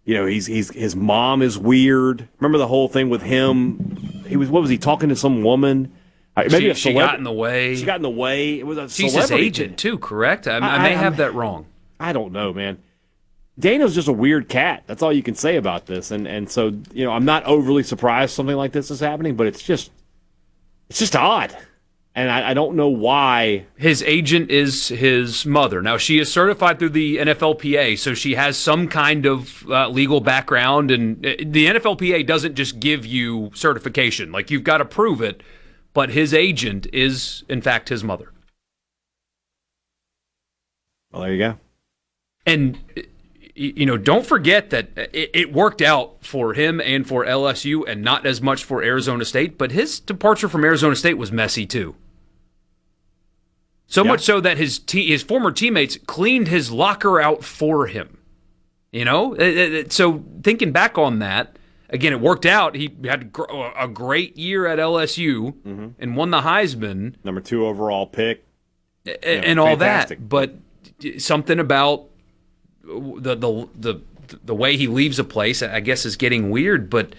His mom is weird. Remember the whole thing with him? What was he talking to some woman? Maybe she got in the way. She got in the way. It was a She's his agent too, correct? I may have that wrong. I don't know, man. Daniel's just a weird cat. That's all you can say about this. And so, I'm not overly surprised something like this is happening, but it's just odd. And I don't know why. His agent is his mother. Now, she is certified through the NFLPA, so she has some kind of legal background. And the NFLPA doesn't just give you certification. Like, you've got to prove it. But his agent is, in fact, his mother. Well, there you go. And, don't forget that it worked out for him and for LSU and not as much for Arizona State, but his departure from Arizona State was messy too. So much so that his former teammates cleaned his locker out for him. So thinking back on that, again, it worked out. He had a great year at LSU and won the Heisman. Number 2 overall pick. And all that. But something about the way he leaves a place, I guess, is getting weird. But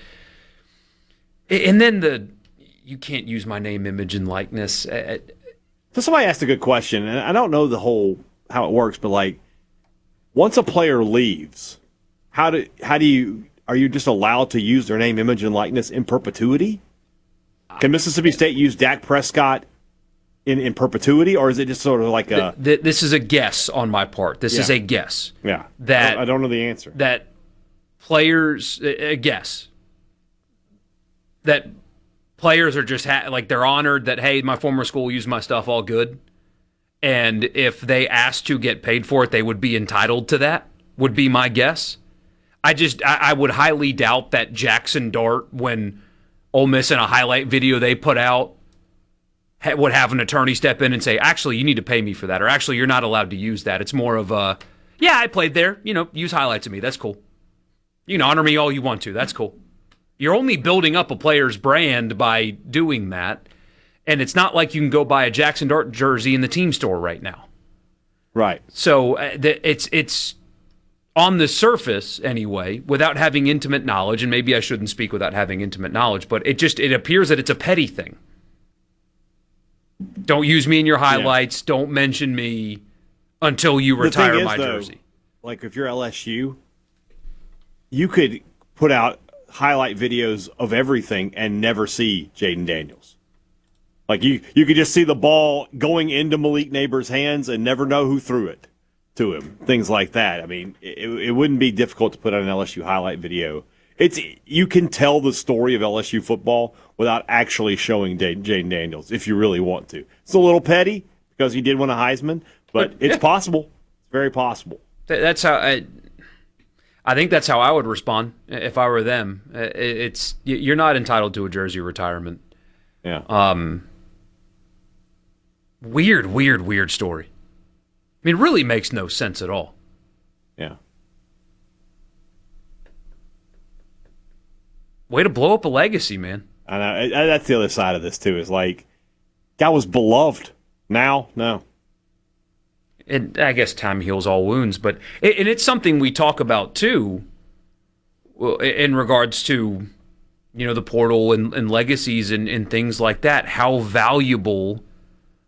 and then you can't use my name, image, and likeness. So somebody asked a good question, and I don't know how it works, but like once a player leaves, how do you? Are you just allowed to use their name, image, and likeness in perpetuity? Can Mississippi State use Dak Prescott in perpetuity, or is it just sort of like a... This is a guess on my part. This is a guess. Yeah. That I don't know the answer. That players... A guess. That players are just... they're honored that, hey, my former school used my stuff, all good. And if they asked to get paid for it, they would be entitled to that, would be my guess. I would highly doubt that Jackson Dart, when Ole Miss in a highlight video they put out, would have an attorney step in and say, actually, you need to pay me for that, or actually, you're not allowed to use that. It's more of a, yeah, I played there. Use highlights of me. That's cool. You can honor me all you want to. That's cool. You're only building up a player's brand by doing that, and it's not like you can go buy a Jackson Dart jersey in the team store right now. Right. So it's on the surface, anyway, without having intimate knowledge, and maybe I shouldn't speak without having intimate knowledge, but it appears that it's a petty thing. Don't use me in your highlights. Yeah. Don't mention me until you retire my jersey. Like if you're LSU, you could put out highlight videos of everything and never see Jayden Daniels. Like you could just see the ball going into Malik Neighbors' hands and never know who threw it to him. Things like that. I mean, it wouldn't be difficult to put out an LSU highlight video. You can tell the story of LSU football without actually showing Jayden Daniels if you really want to. It's a little petty because he did win a Heisman, but it's possible. It's very possible. That's how I think that's how I would respond if I were them. You're not entitled to a jersey retirement. Yeah. Weird story. I mean, it really makes no sense at all. Yeah. Way to blow up a legacy, man. I know. That's the other side of this, too, is like, guy was beloved. Now, no. And I guess time heals all wounds, but it's something we talk about, too, in regards to, the portal and legacies and things like that, how valuable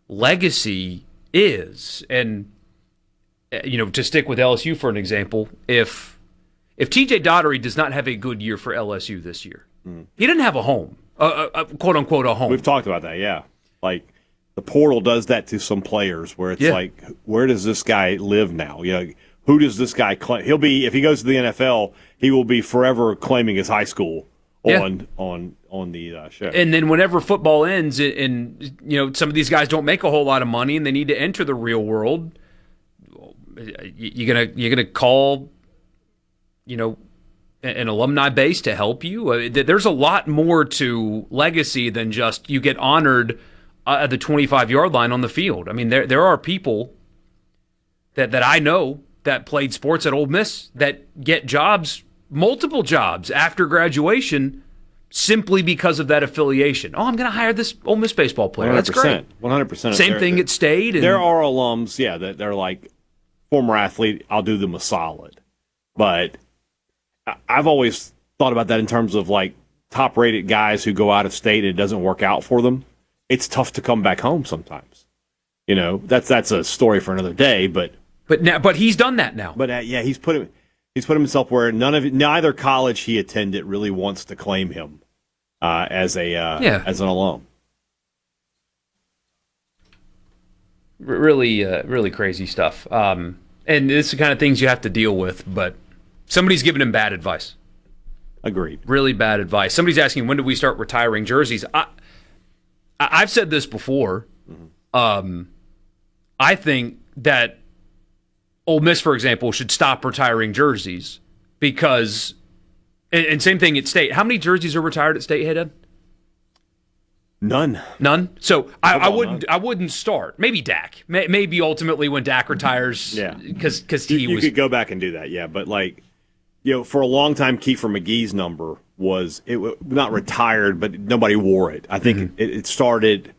legacy is. And, to stick with LSU for an example, if TJ Daugherty does not have a good year for LSU this year, He didn't have a home, quote unquote, a home. We've talked about that, yeah. Like the portal does that to some players, where it's like, where does this guy live now? You know, who does this guy claim? He'll be, if he goes to the NFL, he will be forever claiming his high school on the show. And then whenever football ends, and some of these guys don't make a whole lot of money, and they need to enter the real world, you're gonna call, an alumni base to help you. There's a lot more to legacy than just you get honored at the 25-yard line on the field. I mean, there are people that I know that played sports at Ole Miss that get jobs, multiple jobs after graduation, simply because of that affiliation. Oh, I'm going to hire this Ole Miss baseball player. 100%, That's great. 100%. Same thing at State. There are alums, that they're like, former athlete, I'll do them a solid. But I've always thought about that in terms of like top-rated guys who go out of state and it doesn't work out for them. It's tough to come back home sometimes. That's a story for another day. But he's done that now. But he's put himself where neither college he attended really wants to claim him as an alum. Really, really crazy stuff. And this is the kind of things you have to deal with. But somebody's giving him bad advice. Agreed. Really bad advice. Somebody's asking, when do we start retiring jerseys? I've said this before. I think that Ole Miss, for example, should stop retiring jerseys because, and same thing at State. How many jerseys are retired at State, Hadad? None. So I wouldn't start. Maybe Dak. Maybe ultimately when Dak retires, because you could go back and do that, yeah. But for a long time, Kiefer McGee's number was not retired, but nobody wore it. I think it started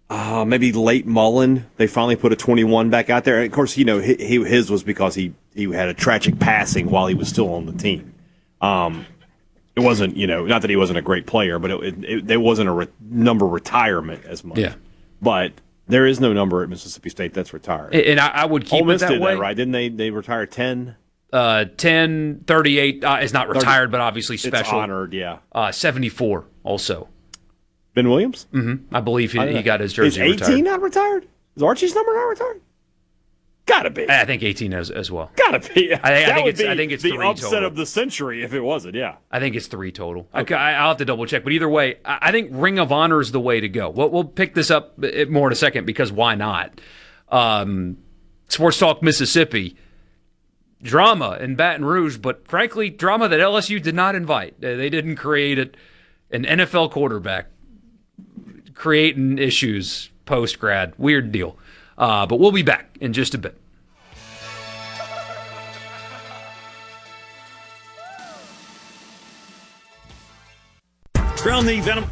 maybe late Mullen. They finally put a 21 back out there. And of course, his was because he had a tragic passing while he was still on the team. It wasn't, not that he wasn't a great player, but there wasn't a number retirement as much. Yeah. But there is no number at Mississippi State that's retired. And I would keep Ole Miss it that did way. That, right? Didn't they retire 10? 10, 38 is not retired, but obviously special. It's honored, yeah. 74 also. Ben Williams? Mm-hmm. I believe he got his jersey retired. Is 18 not retired? Is Archie's number not retired? Gotta be. I think 18 as well. Gotta be. I think it's the 3 upset total. of the century if it wasn't, yeah. I think it's 3 total. Okay. I'll have to double check. But either way, I think Ring of Honor is the way to go. We'll pick this up more in a second because why not? Sports Talk Mississippi. Drama in Baton Rouge, but frankly, drama that LSU did not invite. They didn't create an NFL quarterback creating issues post-grad. Weird deal. But we'll be back in just a bit. From the Venom.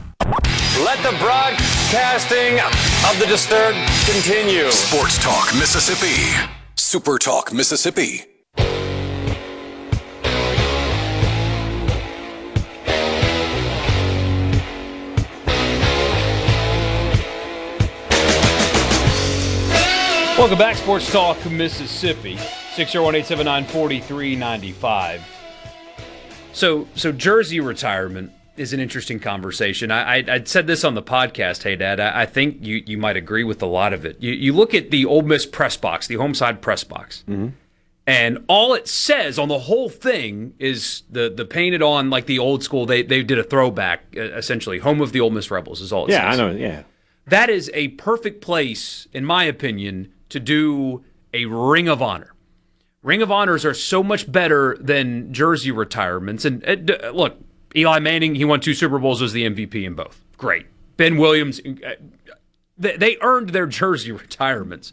Let the broadcasting of the disturbed continue. Sports Talk Mississippi. Super Talk Mississippi. Welcome back, Sports Talk Mississippi, 601-879-4395. So jersey retirement is an interesting conversation. I'd said this on the podcast, hey, Dad. I think you might agree with a lot of it. You look at the Ole Miss press box, the home side press box, and all it says on the whole thing is the painted on like the old school. They did a throwback, essentially. Home of the Ole Miss Rebels is all it says. Yeah, I know, yeah. That is a perfect place, in my opinion, to do a Ring of Honor. Ring of Honors are so much better than jersey retirements. And look, Eli Manning, he won 2 Super Bowls, was the MVP in both. Great. Ben Williams, they earned their jersey retirements.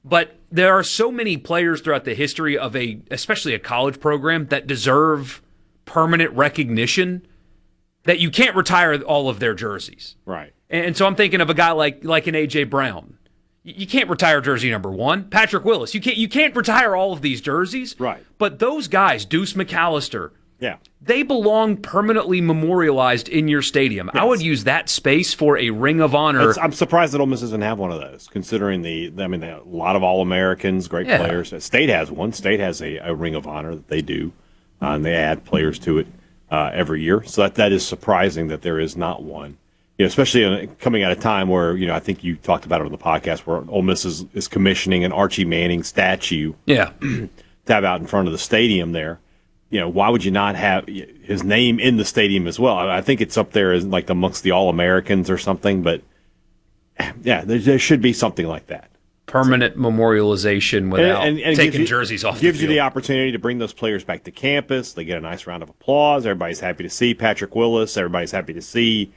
But there are so many players throughout the history of especially a college program, that deserve permanent recognition that you can't retire all of their jerseys. Right. And so I'm thinking of a guy like an A.J. Brown. You can't retire jersey number 1. Patrick Willis. You can't retire all of these jerseys. Right. But those guys, Deuce McAllister, yeah, they belong permanently memorialized in your stadium. Yes. I would use that space for a Ring of Honor. I'm surprised that Ole Miss doesn't have one of those, considering they have a lot of All-Americans, great players. State has one. State has a Ring of Honor that they do, and they add players to it. every year. So that is surprising that there is not one. Especially coming at a time where, I think you talked about it on the podcast, where Ole Miss is commissioning an Archie Manning statue to have out in front of the stadium there. Why would you not have his name in the stadium as well? I think it's up there as like amongst the All-Americans or something, but yeah, there should be something like that. Permanent memorialization without and taking jerseys off the field. Gives you the opportunity to bring those players back to campus. They get a nice round of applause. Everybody's happy to see Patrick Willis. Everybody's happy to see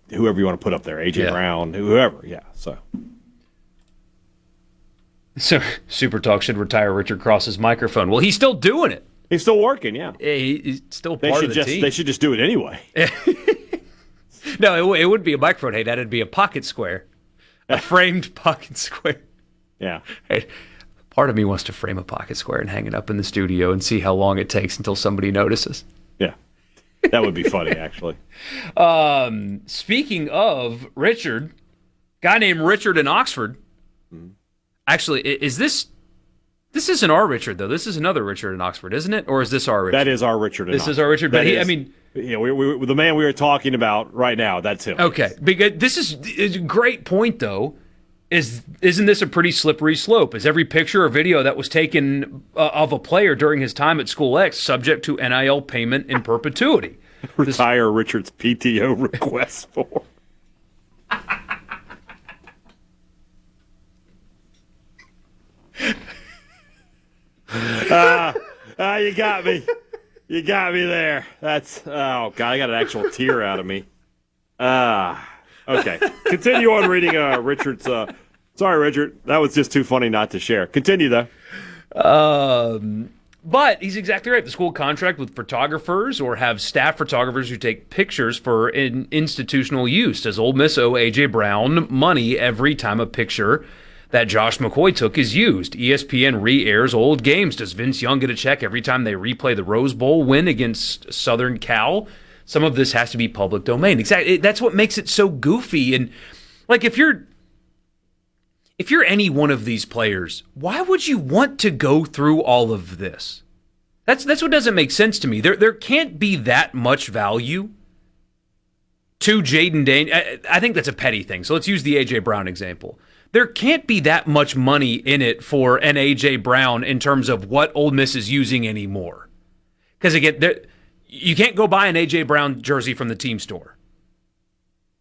whoever you want to put up there, A.J. Brown, whoever, So SuperTalk should retire Richard Cross's microphone. Well, he's still doing it. He's still working, yeah. He's still part of the team. They should just do it anyway. No, it wouldn't be a microphone. Hey, that'd be a pocket square. A framed pocket square. Yeah. Hey, part of me wants to frame a pocket square and hang it up in the studio and see how long it takes until somebody notices. Yeah. That would be funny, actually. Speaking of Richard, guy named Richard in Oxford. Actually, is this isn't our Richard, though. This is another Richard in Oxford, isn't it? Or is this our Richard? That is our Richard in Oxford. This is our Richard, but we the man we were talking about right now, that's him. Okay. Because this is a great point, though. Isn't this a pretty slippery slope? Is every picture or video that was taken of a player during his time at School X subject to NIL payment in perpetuity? Retire Richard's PTO request form. You got me. You got me there. Oh, God, I got an actual tear out of me. Okay. Continue on reading Richard's. Sorry, Richard. That was just too funny not to share. Continue, though. But he's exactly right. The school contract with photographers or have staff photographers who take pictures for institutional use. Does Ole Miss owe A.J. Brown money every time a picture that Josh McCoy took is used? ESPN re-airs old games. Does Vince Young get a check every time they replay the Rose Bowl win against Southern Cal? Some of this has to be public domain. Exactly. That's what makes it so goofy. And like, if you're any one of these players, why would you want to go through all of this? That's what doesn't make sense to me. There can't be that much value to Jayden Daniels. I think that's a petty thing. So let's use the A.J. Brown example. There can't be that much money in it for an A.J. Brown in terms of what Ole Miss is using anymore. Because again, you can't go buy an A.J. Brown jersey from the team store.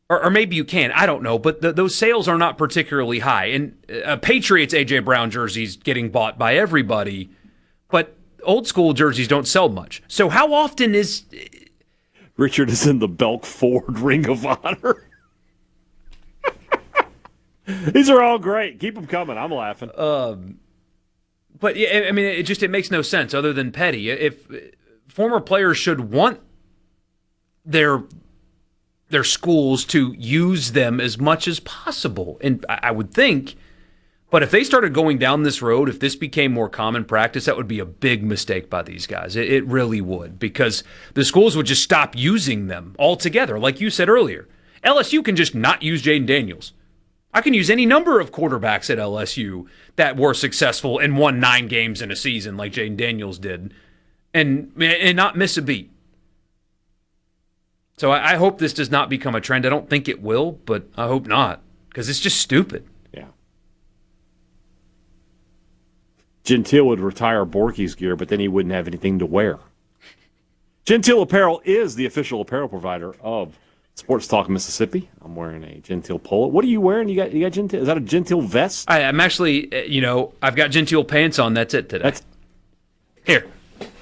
Or maybe you can. I don't know. But those sales are not particularly high. And Patriots A.J. Brown jerseys getting bought by everybody. But old school jerseys don't sell much. So how often is... Richard is in the Belk Ford Ring of Honor. These are all great. Keep them coming. I'm laughing. But I mean, it makes no sense other than petty. If former players should want their schools to use them as much as possible, and I would think. But if they started going down this road, if this became more common practice, that would be a big mistake by these guys. It really would, because the schools would just stop using them altogether. Like you said earlier, LSU can just not use Jayden Daniels. I can use any number of quarterbacks at LSU that were successful and won 9 games in a season like Jayden Daniels did and not miss a beat. So I hope this does not become a trend. I don't think it will, but I hope not, because it's just stupid. Yeah. Gentile would retire Borkey's gear, but then he wouldn't have anything to wear. Gentile Apparel is the official apparel provider of Sports Talk Mississippi. I'm wearing a Gentile polo. What are you wearing? You got Gentile? Is that a Gentile vest? I'm actually, I've got Gentile pants on. That's it today. That's here.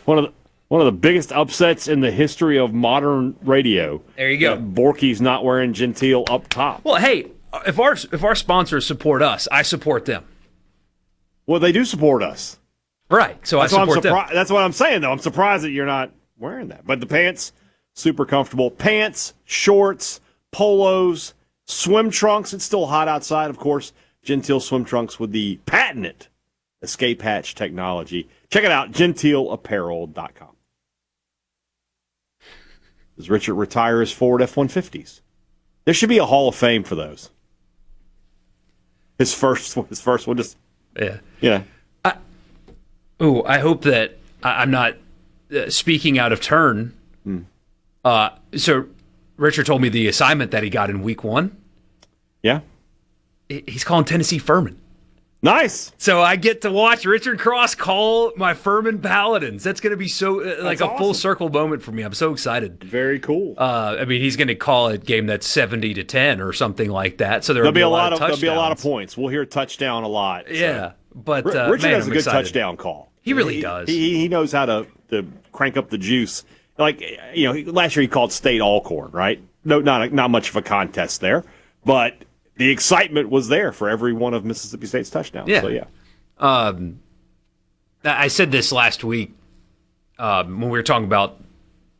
One of the biggest upsets in the history of modern radio. There you go. Borkey's not wearing Gentile up top. Well, hey, if our sponsors support us, I support them. Well, they do support us. Right. So I support them. That's what I'm saying, though. I'm surprised that you're not wearing that. But the pants, super comfortable. Pants, shorts, polos, swim trunks. It's still hot outside, of course. Gentile swim trunks with the patented escape hatch technology. Check it out, gentileapparel.com. Does Richard retire his Ford F-150s? There should be a Hall of Fame for those. His first one just... Yeah. I hope that I'm not speaking out of turn So Richard told me the assignment that he got in week 1. Yeah. He's calling Tennessee Furman. Nice. So I get to watch Richard Cross call my Furman Paladins. That's going to be so like a full circle moment for me. I'm so excited. Very cool. I mean, he's going to call a game that's 70-10 or something like that. So there'll be a lot of points. We'll hear touchdown a lot. Yeah, so. but Richard has a good excited. Touchdown call. He really does. He knows how to crank up the juice. Like, last year he called State Alcorn, right? No, not much of a contest there, but the excitement was there for every one of Mississippi State's touchdowns. Yeah. So, yeah. I said this last week when we were talking about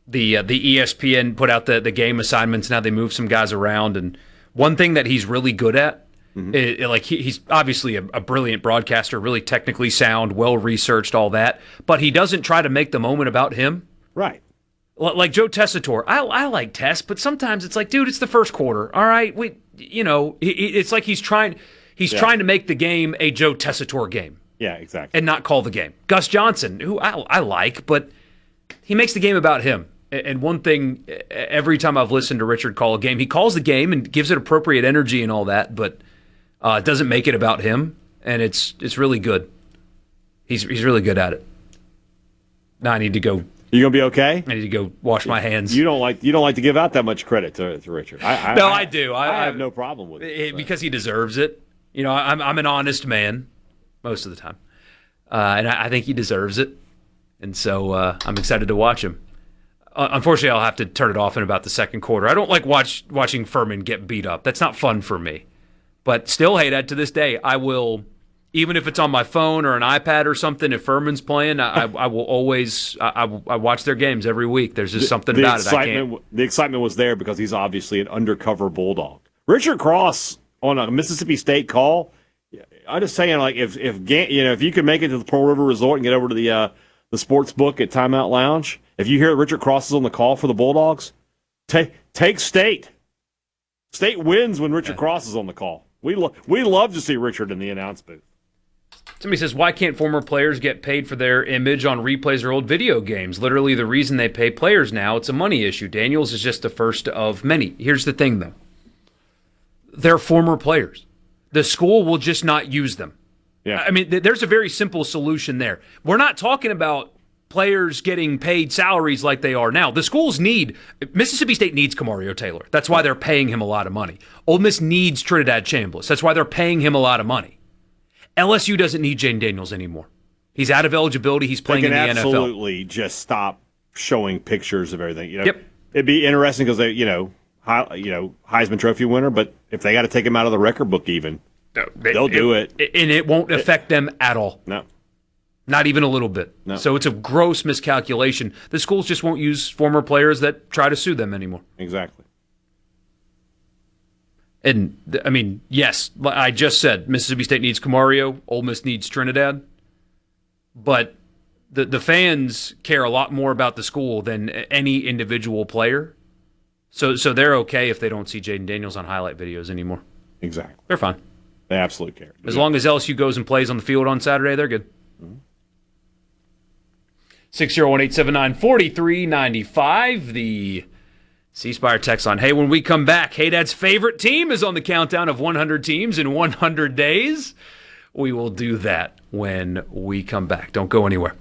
the ESPN put out the game assignments. Now they move some guys around, and one thing that he's really good at, he's obviously a brilliant broadcaster, really technically sound, well researched, all that. But he doesn't try to make the moment about him. Right. Like Joe Tessitore, I like Tess, but sometimes it's like, dude, it's the first quarter. All right, it's like he's trying to make the game a Joe Tessitore game. Yeah, exactly. And not call the game. Gus Johnson, who I like, but he makes the game about him. And one thing, every time I've listened to Richard call a game, he calls the game and gives it appropriate energy and all that, but doesn't make it about him. And it's really good. He's really good at it. Now I need to go. You gonna be okay? I need to go wash my hands. You don't like to give out that much credit to Richard. I do. I have no problem with it because he deserves it. I'm an honest man most of the time, and I think he deserves it. And so I'm excited to watch him. Unfortunately, I'll have to turn it off in about the second quarter. I don't like watching Furman get beat up. That's not fun for me. But still, Hadad, to this day, I will. Even if it's on my phone or an iPad or something, if Furman's playing, I will always I watch their games every week. There's just something about it. The excitement was there because he's obviously an undercover Bulldog. Richard Cross on a Mississippi State call. I'm just saying, like if you can make it to the Pearl River Resort and get over to the sports book at Timeout Lounge, if you hear that Richard Cross is on the call for the Bulldogs, take State. State wins when Richard Cross is on the call. We love to see Richard in the announce booth. Somebody says, why can't former players get paid for their image on replays or old video games? Literally the reason they pay players now, it's a money issue. Daniels is just the first of many. Here's the thing, though. They're former players. The school will just not use them. Yeah. I mean, there's a very simple solution there. We're not talking about players getting paid salaries like they are now. The schools Mississippi State needs Camario Taylor. That's why they're paying him a lot of money. Ole Miss needs Trinidad Chambliss. That's why they're paying him a lot of money. LSU doesn't need Jayden Daniels anymore. He's out of eligibility. He's playing in the NFL. They can absolutely just stop showing pictures of everything. Yep. It'd be interesting because they, Heisman Trophy winner. But if they got to take him out of the record book, even they'll do it, and it won't affect them at all. No, not even a little bit. No. So it's a gross miscalculation. The schools just won't use former players that try to sue them anymore. Exactly. And, I mean, yes, I just said Mississippi State needs Camario, Ole Miss needs Trinidad, but the fans care a lot more about the school than any individual player. So they're okay if they don't see Jayden Daniels on highlight videos anymore. Exactly. They're fine. They absolutely care. As long as LSU goes and plays on the field on Saturday, they're good. 601-879-4395, the C Spire text on. Hey, when we come back, Hadad's favorite team is on the countdown of 100 teams in 100 days. We will do that when we come back. Don't go anywhere.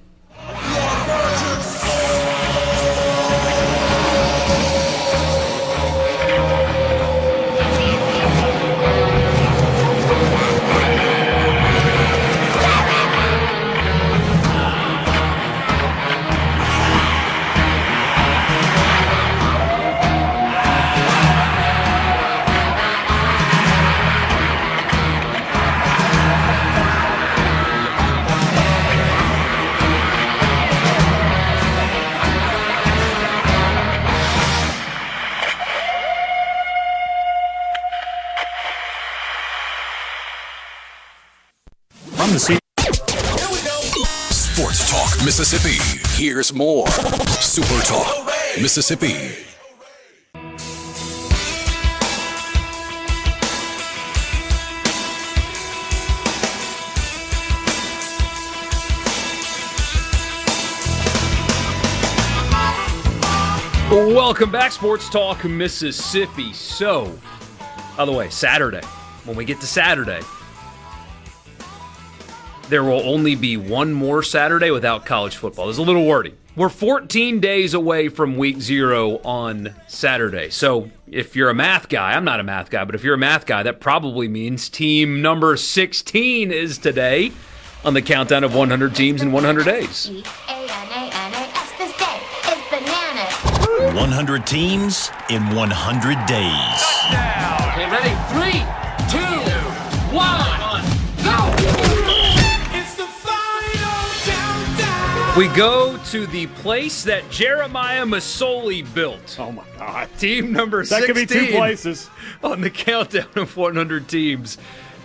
Sports Talk Mississippi. Here's more. Super Talk Mississippi. Welcome back, Sports Talk Mississippi. So, by the way, Saturday, when we get to Saturday, there will only be one more Saturday without college football. There's a little wordy. We're 14 days away from week 0 on Saturday. So if you're a math guy, I'm not a math guy, but if you're a math guy, that probably means team number 16 is today on the countdown of 100 teams in 100 days. 100 teams in 100 days. Okay, ready? 3, 2, 1, go! It's the final countdown. We go to the place that Jeremiah Masoli built. Oh, my God. Team number That 16 could be two places. on the countdown of 100 teams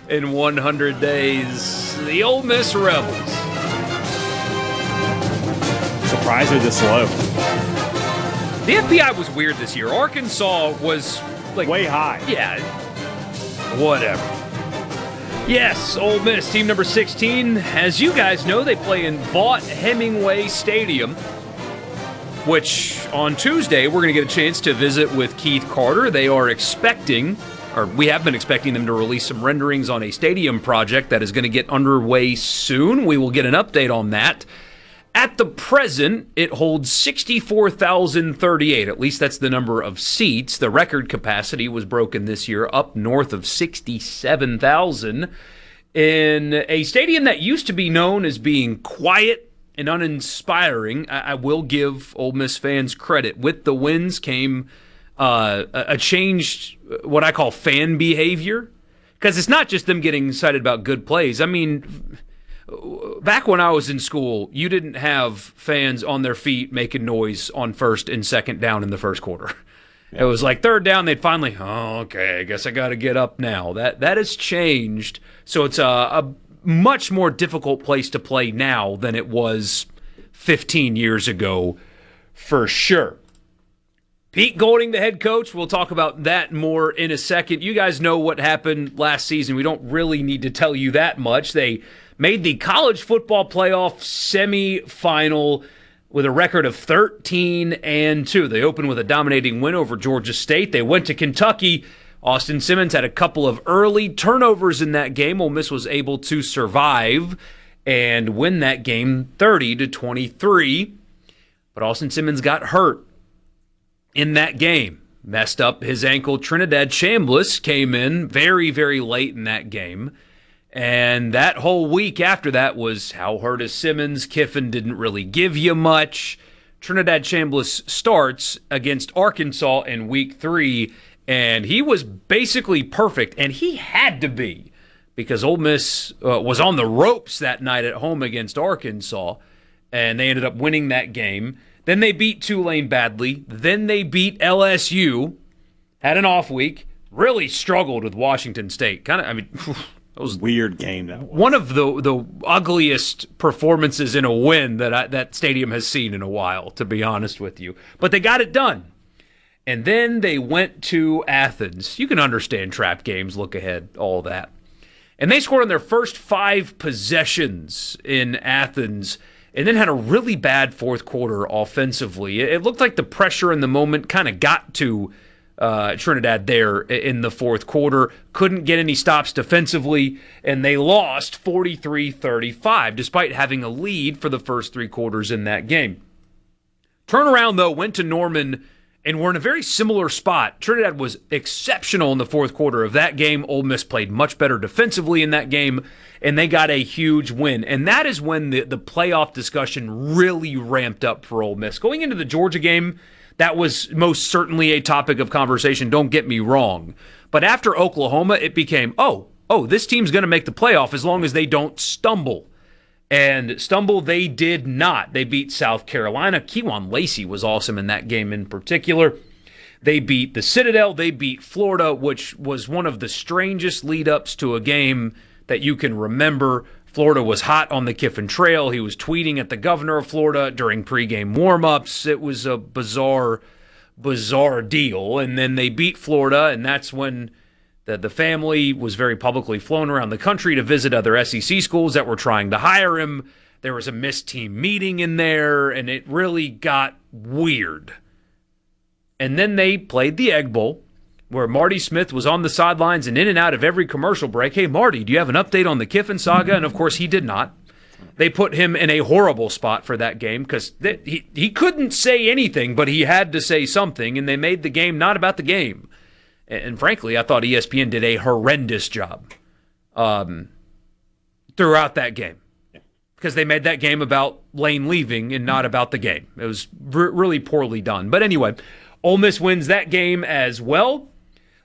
in 100 days. The Ole Miss Rebels. Surprised they're this slow. The FBI was weird this year. Arkansas was like Way high. Yeah, whatever. Yes, Ole Miss, team number 16. As you guys know, they play in Vaught-Hemingway Stadium, which on Tuesday we're going to get a chance to visit with Keith Carter. They are expecting, or we have been expecting them to release some renderings on a stadium project that is going to get underway soon. We will get an update on that. At the present, it holds 64,038. At least that's the number of seats. The record capacity was broken this year up north of 67,000 in a stadium that used to be known as being quiet and uninspiring. I will give Ole Miss fans credit. With the wins came a changed, what I call fan behavior, because it's not just them getting excited about good plays. I mean, back when I was in school, you didn't have fans on their feet making noise on first and second down in the first quarter. It was like third down, they'd finally, okay, I guess I got to get up now. That has changed. So it's a much more difficult place to play now than it was 15 years ago, for sure. Pete Golding, the head coach, we'll talk about that more in a second. You guys know what happened last season. We don't really need to tell you that much. They made the college football playoff semifinal with a record of 13-2. They opened with a dominating win over Georgia State. They went to Kentucky. Austin Simmons had a couple of early turnovers in that game. Ole Miss was able to survive and win that game 30-23. But Austin Simmons got hurt in that game. Messed up his ankle. Trinidad Chambliss came in very, very late in that game. And that whole week after that was how hurt is Simmons. Kiffin didn't really give you much. Trinidad Chambliss starts against Arkansas in week 3, and he was basically perfect, and he had to be, because Ole Miss was on the ropes that night at home against Arkansas, and they ended up winning that game. Then they beat Tulane badly. Then they beat LSU, had an off week, really struggled with Washington State. It was weird game, that was. One of the ugliest performances in a win that stadium has seen in a while, to be honest with you. But they got it done. And then they went to Athens. You can understand trap games, look ahead, all that. And they scored on their first 5 possessions in Athens and then had a really bad fourth quarter offensively. It looked like the pressure in the moment kind of got to Trinidad there in the fourth quarter. Couldn't get any stops defensively, and they lost 43-35, despite having a lead for the first 3 quarters in that game. Turnaround, though, went to Norman, and we're in a very similar spot. Trinidad was exceptional in the fourth quarter of that game. Ole Miss played much better defensively in that game, and they got a huge win. And that is when the playoff discussion really ramped up for Ole Miss. Going into the Georgia game, that was most certainly a topic of conversation, don't get me wrong. But after Oklahoma, it became, this team's going to make the playoff as long as they don't stumble. And stumble they did not. They beat South Carolina. Kewan Lacey was awesome in that game in particular. They beat the Citadel. They beat Florida, which was one of the strangest lead-ups to a game that you can remember. Florida was hot on the Kiffin Trail. He was tweeting at the governor of Florida during pregame warm-ups. It was a bizarre deal. And then they beat Florida, and that's when the family was very publicly flown around the country to visit other SEC schools that were trying to hire him. There was a missed team meeting in there, and it really got weird And then they played the Egg Bowl, where Marty Smith was on the sidelines and in and out of every commercial break. Hey, Marty, do you have an update on the Kiffin saga? And, of course, he did not. They put him in a horrible spot for that game because he couldn't say anything, but he had to say something, and they made the game not about the game. And frankly, I thought ESPN did a horrendous job throughout that game because they made that game about Lane leaving and not about the game. It was really poorly done. But anyway, Ole Miss wins that game as well.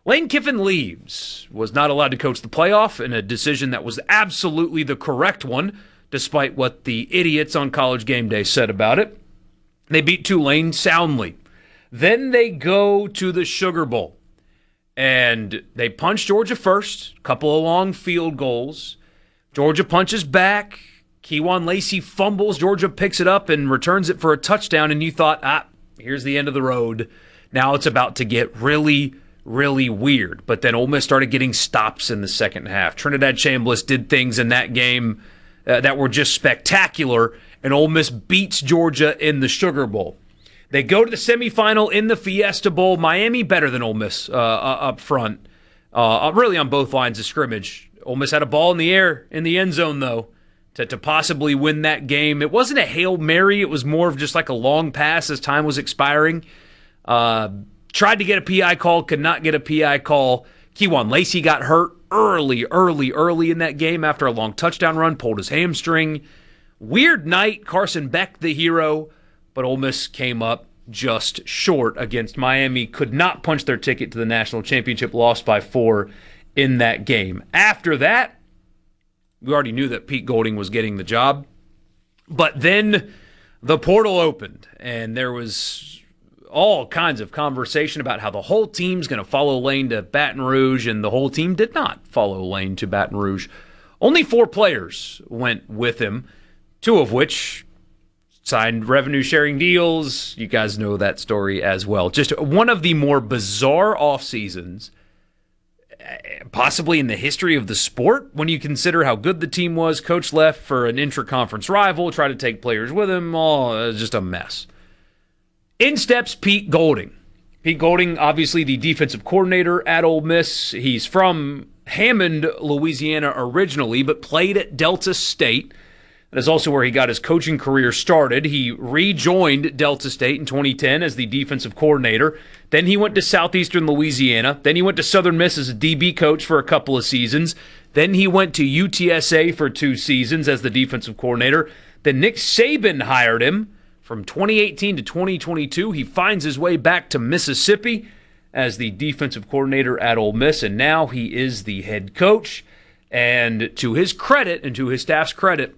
Lane Kiffin leaves, was not allowed to coach the playoff in a decision that was absolutely the correct one, despite what the idiots on College Game Day said about it. They beat Tulane soundly. Then they go to the Sugar Bowl, and they punch Georgia first, a couple of long field goals. Georgia punches back. Kewan Lacey fumbles. Georgia picks it up and returns it for a touchdown, and you thought, here's the end of the road. Now it's about to get really, really weird. But then Ole Miss started getting stops in the second half. Trinidad Chambliss did things in that game that were just spectacular, and Ole Miss beats Georgia in the Sugar Bowl. They go to the semifinal in the Fiesta Bowl. Miami better than Ole Miss up front, really on both lines of scrimmage. Ole Miss had a ball in the air in the end zone, though, to possibly win that game. It wasn't a Hail Mary. It was more of just like a long pass as time was expiring. Tried to get a PI call, could not get a PI call. Kewan Lacey got hurt early in that game after a long touchdown run, pulled his hamstring. Weird night, Carson Beck the hero, but Ole Miss came up just short against Miami. Could not punch their ticket to the national championship, lost by 4 in that game. After that, we already knew that Pete Golding was getting the job, but then the portal opened, and there was all kinds of conversation about how the whole team's going to follow Lane to Baton Rouge, and the whole team did not follow Lane to Baton Rouge. Only 4 players went with him, 2 of which signed revenue-sharing deals. You guys know that story as well. Just one of the more bizarre off seasons, possibly in the history of the sport, when you consider how good the team was. Coach left for an intra-conference rival, tried to take players with him. Just a mess. In steps Pete Golding. Pete Golding, obviously the defensive coordinator at Ole Miss. He's from Hammond, Louisiana originally, but played at Delta State. That is also where he got his coaching career started. He rejoined Delta State in 2010 as the defensive coordinator. Then he went to Southeastern Louisiana. Then he went to Southern Miss as a DB coach for a couple of seasons. Then he went to UTSA for 2 seasons as the defensive coordinator. Then Nick Saban hired him. From 2018 to 2022, he finds his way back to Mississippi as the defensive coordinator at Ole Miss, and now he is the head coach. And to his credit and to his staff's credit,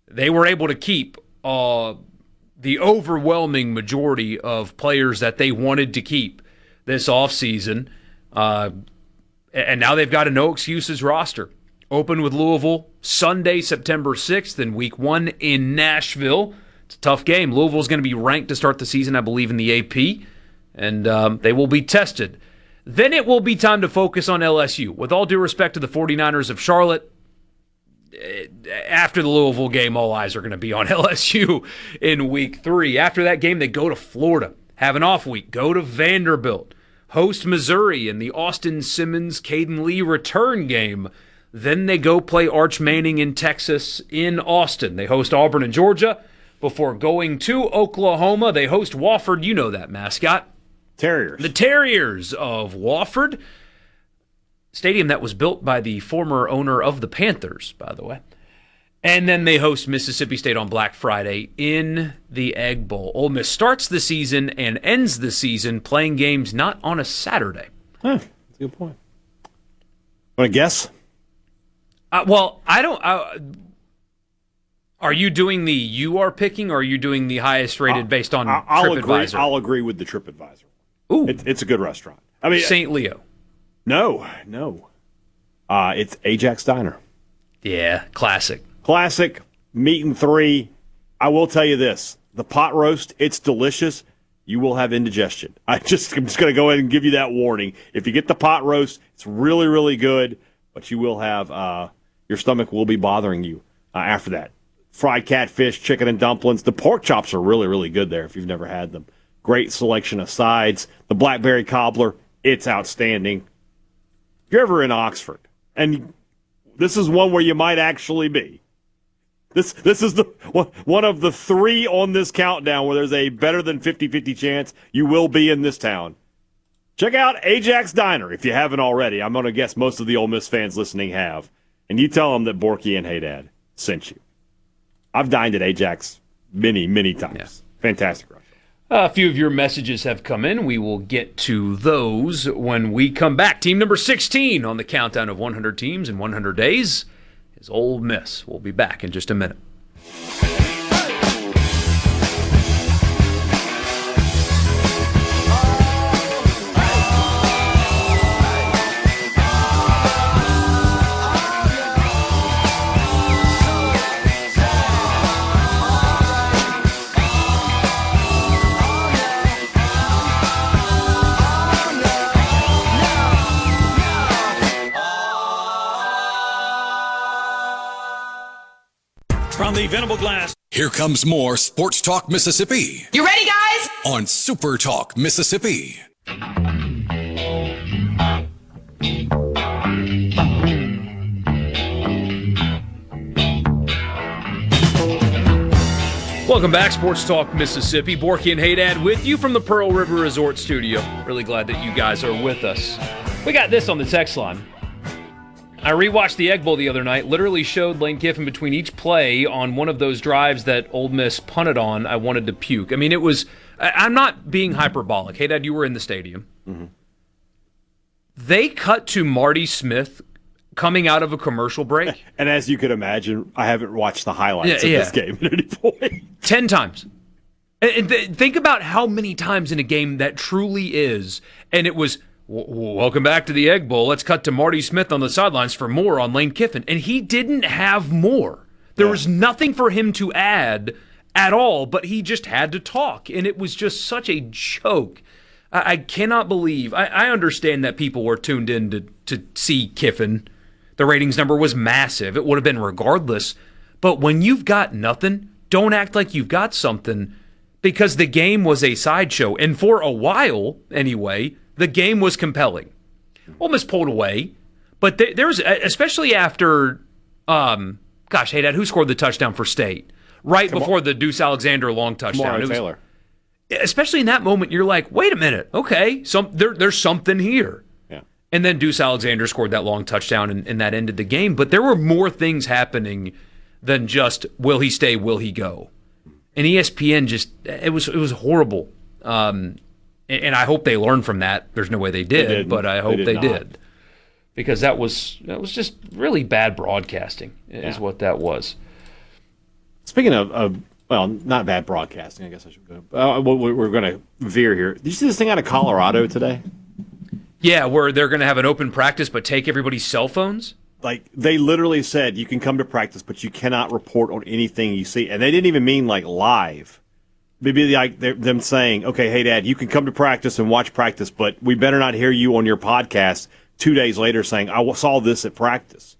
they were able to keep the overwhelming majority of players that they wanted to keep this offseason. And now they've got a no-excuses roster. Open with Louisville Sunday, September 6th, and week 1 in Nashville. It's a tough game. Louisville's going to be ranked to start the season, I believe, in the AP, and they will be tested. Then it will be time to focus on LSU. With all due respect to the 49ers of Charlotte, after the Louisville game, all eyes are going to be on LSU in week 3. After that game, they go to Florida, have an off week, go to Vanderbilt, host Missouri in the Austin Simmons, Caden Lee return game. Then they go play Arch Manning in Texas in Austin. They host Auburn in Georgia. Before going to Oklahoma, they host Wofford. You know that mascot. Terriers. The Terriers of Wofford. Stadium that was built by the former owner of the Panthers, by the way. And then they host Mississippi State on Black Friday in the Egg Bowl. Ole Miss starts the season and ends the season playing games not on a Saturday. That's a good point. Want to guess? Well, I don't... Are you doing the you are picking, or are you doing the highest rated based on TripAdvisor? I'll agree with the TripAdvisor. Ooh. It's a good restaurant. I mean, St. Leo. No. It's Ajax Diner. Yeah, classic. Classic, meat and 3. I will tell you this. The pot roast, it's delicious. You will have indigestion. I'm just going to go ahead and give you that warning. If you get the pot roast, it's really, really good, but you will have, your stomach will be bothering you after that. Fried catfish, chicken and dumplings. The pork chops are really, really good there if you've never had them. Great selection of sides. The blackberry cobbler, it's outstanding. If you're ever in Oxford, and this is one where you might actually be. This is the one of the 3 on this countdown where there's a better than 50-50 chance you will be in this town. Check out Ajax Diner if you haven't already. I'm going to guess most of the Ole Miss fans listening have. And you tell them that Borkey and Hadad sent you. I've dined at Ajax many, many times. Yeah. Fantastic restaurant. A few of your messages have come in. We will get to those when we come back. Team number 16 on the countdown of 100 teams in 100 days is Ole Miss. We'll be back in just a minute. From the Venable Glass. Here comes more Sports Talk Mississippi You ready, guys? on SuperTalk Mississippi. Welcome back, Sports Talk Mississippi. Borkey and Hadad with you from the Pearl River Resort Studio. Really glad that you guys are with us. We got this on the text line. I rewatched the Egg Bowl the other night, literally showed Lane Kiffin between each play on one of those drives that Ole Miss punted on. I wanted to puke. I mean, it was, I'm not being hyperbolic. Hey, Dad, you were in the stadium. Mm-hmm. They cut to Marty Smith coming out of a commercial break. And as you could imagine, I haven't watched the highlights of this game at any point. 10 times. And think about how many times in a game that truly is. And it was, welcome back to the Egg Bowl. Let's cut to Marty Smith on the sidelines for more on Lane Kiffin. And he didn't have more. There was nothing for him to add at all, but he just had to talk. And it was just such a joke. I cannot believe. I understand that people were tuned in to see Kiffin. The ratings number was massive. It would have been regardless. But when you've got nothing, don't act like you've got something, because the game was a sideshow. And for a while, anyway, the game was compelling. Ole Miss pulled away, but there's, especially after, hey, Dad, who scored the touchdown for State? Right before the Deuce Alexander long touchdown. Taylor. Especially in that moment, you're like, wait a minute, okay, there's something here. Yeah. And then Deuce Alexander scored that long touchdown, and that ended the game. But there were more things happening than just, will he stay, will he go? And ESPN just, it was horrible. And I hope they learned from that. There's no way they did, but I hope they did. Because that was just really bad broadcasting is what that was. Speaking of well, not bad broadcasting, I guess I should go. We're going to veer here. Did you see this thing out of Colorado today? Yeah, where they're going to have an open practice but take everybody's cell phones? Like, they literally said you can come to practice, but you cannot report on anything you see. And they didn't even mean, like, live. Maybe like them saying, okay, hey, Dad, you can come to practice and watch practice, but we better not hear you on your podcast 2 days later saying, I saw this at practice.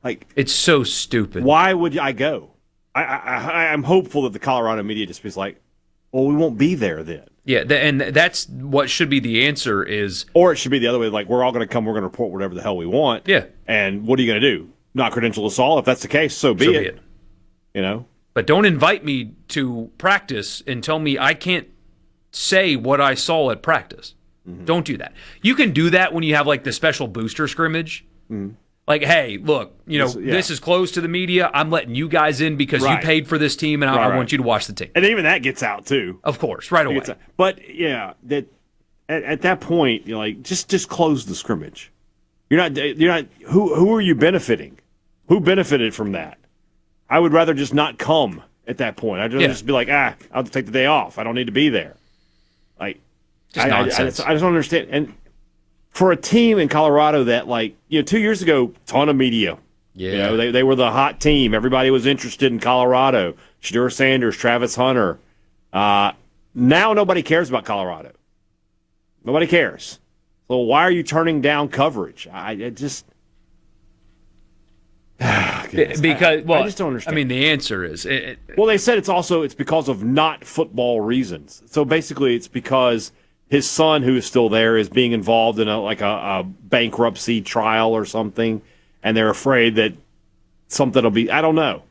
Like, it's so stupid. Why would I go? I'm hopeful that the Colorado media just is like, well, we won't be there then. Yeah, and that's what should be the answer is. Or it should be the other way, like, we're all going to come, we're going to report whatever the hell we want. Yeah. And what are you going to do? Not credential us all? If that's the case, so be it. You know? But don't invite me to practice and tell me I can't say what I saw at practice. Mm-hmm. Don't do that. You can do that when you have, like, the special booster scrimmage. Mm-hmm. Like, hey, look, this is closed to the media. I'm letting you guys in because you paid for this team, and I want you to watch the team. And even that gets out, too. Of course, right away. But, yeah, that at that point, you're like, just close the scrimmage. You're not. Who are you benefiting? Who benefited from that? I would rather just not come at that point. I'd just be like, I'll take the day off. I don't need to be there. Like, nonsense. I just don't understand. And for a team in Colorado that, like, 2 years ago, ton of media. Yeah. They were the hot team. Everybody was interested in Colorado. Shedeur Sanders, Travis Hunter. Now nobody cares about Colorado. Nobody cares. So why are you turning down coverage? Because, well, I just don't understand. I mean, the answer is well, they said it's because of not football reasons. So basically, it's because his son, who is still there, is being involved in a bankruptcy trial or something, and they're afraid that something will be. I don't know.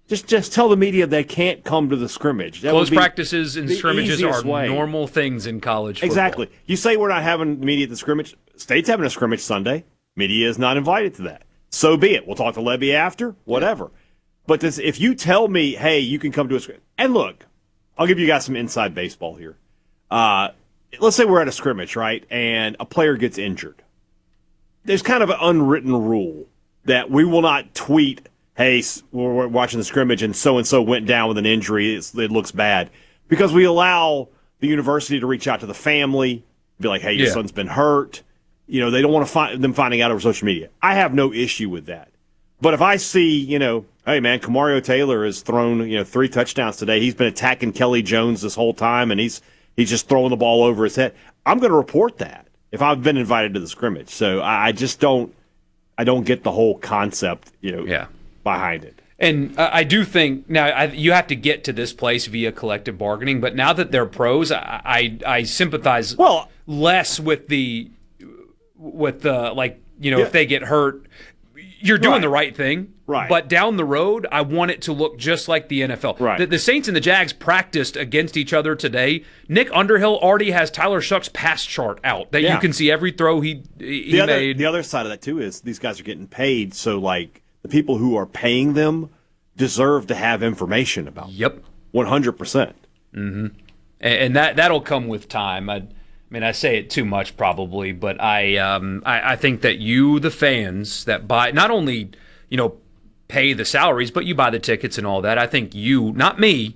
Just tell the media they can't come to the scrimmage. Close practices and scrimmages are way. normal things in college football. Exactly. You say we're not having media at the scrimmage. State's having a scrimmage Sunday. Media is not invited to that. So be it. We'll talk to Levy after, whatever. But if you tell me, hey, you can come to a scrimmage. And look, I'll give you guys some inside baseball here. Let's say we're at a scrimmage, right, and a player gets injured. There's kind of an unwritten rule that we will not tweet, hey, we're watching the scrimmage and so went down with an injury. It looks bad. Because we allow the university to reach out to the family, be like, hey, your son's been hurt. You know, they don't want to them finding out over social media. I have no issue with that. But if I see, hey, man, Kamario Taylor has thrown, 3 touchdowns today. He's been attacking Kelly Jones this whole time, and he's just throwing the ball over his head. I'm going to report that if I've been invited to the scrimmage. So I just don't get the whole concept, behind it. And I do think now you have to get to this place via collective bargaining. But now that they're pros, I sympathize less with if they get hurt, you're doing the right thing. Right. But down the road, I want it to look just like the NFL. Right. The Saints and the Jags practiced against each other today. Nick Underhill already has Tyler Shuck's pass chart out that you can see every throw he made. The other side of that, too, is these guys are getting paid. So, the people who are paying them deserve to have information about them. Yep. 100%. Mm-hmm. And that'll come with time. I mean, I say it too much probably, but I think that you, the fans that buy, not only, pay the salaries, but you buy the tickets and all that. I think you, not me,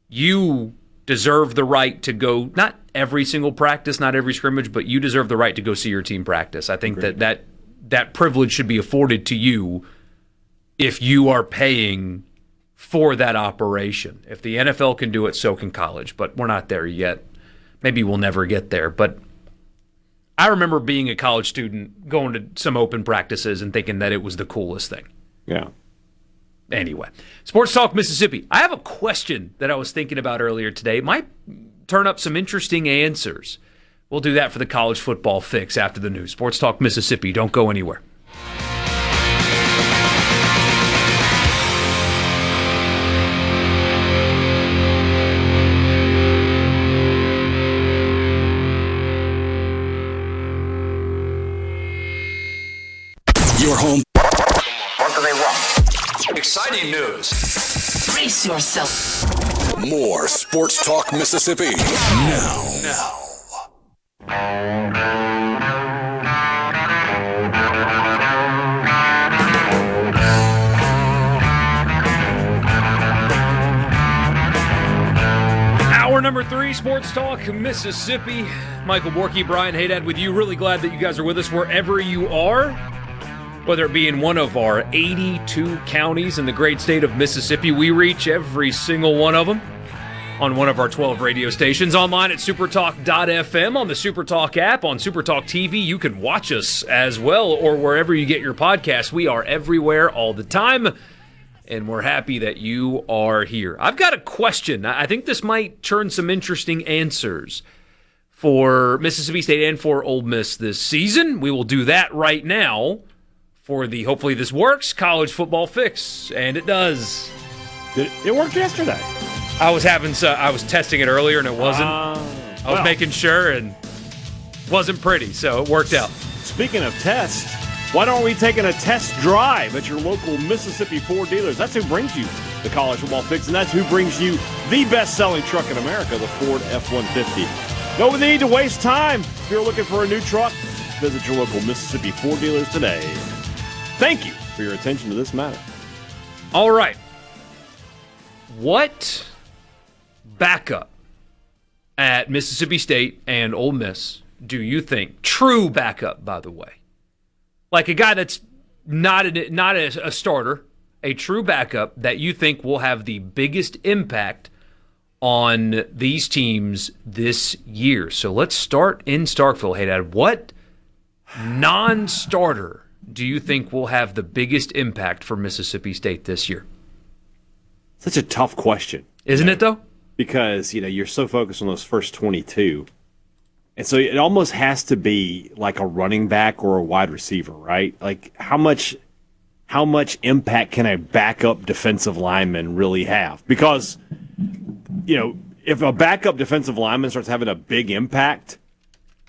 you deserve the right to go, not every single practice, not every scrimmage, but you deserve the right to go see your team practice. I think that privilege should be afforded to you if you are paying for that operation. If the NFL can do it, so can college, but we're not there yet. Maybe we'll never get there, but I remember being a college student, going to some open practices and thinking that it was the coolest thing. Yeah. Anyway, Sports Talk Mississippi. I have a question that I was thinking about earlier today. It might turn up some interesting answers. We'll do that for the college football fix after the news. Sports Talk Mississippi. Don't go anywhere. Your home. What do they want? Exciting news. Brace yourself. More Sports Talk Mississippi. Now. Hour number 3, Sports Talk Mississippi. Michael Borkey, Brian Hadad with you. Really glad that you guys are with us wherever you are. Whether it be in one of our 82 counties in the great state of Mississippi, we reach every single one of them on one of our 12 radio stations. Online at supertalk.fm, on the SuperTalk app, on SuperTalk TV. You can watch us as well, or wherever you get your podcasts. We are everywhere all the time, and we're happy that you are here. I've got a question. I think this might turn some interesting answers for Mississippi State and for Ole Miss this season. We will do that right now for the Hopefully This Works college football fix, and it does. It worked yesterday. I was testing it earlier and it wasn't. I was making sure and wasn't pretty, so it worked out. Speaking of tests, why don't we taking a test drive at your local Mississippi Ford dealers? That's who brings you the college football fix, and that's who brings you the best-selling truck in America, the Ford F-150. No need to waste time. If you're looking for a new truck, visit your local Mississippi Ford dealers today. Thank you for your attention to this matter. All right. What backup at Mississippi State and Ole Miss do you think, true backup, by the way, like a guy that's not a starter, a true backup that you think will have the biggest impact on these teams this year? So let's start in Starkville, Hadad. What non-starter do you think will have the biggest impact for Mississippi State this year? Such a tough question. Isn't it, though? Because, you're so focused on those first 22. And so it almost has to be like a running back or a wide receiver, right? Like how much impact can a backup defensive lineman really have? Because, if a backup defensive lineman starts having a big impact,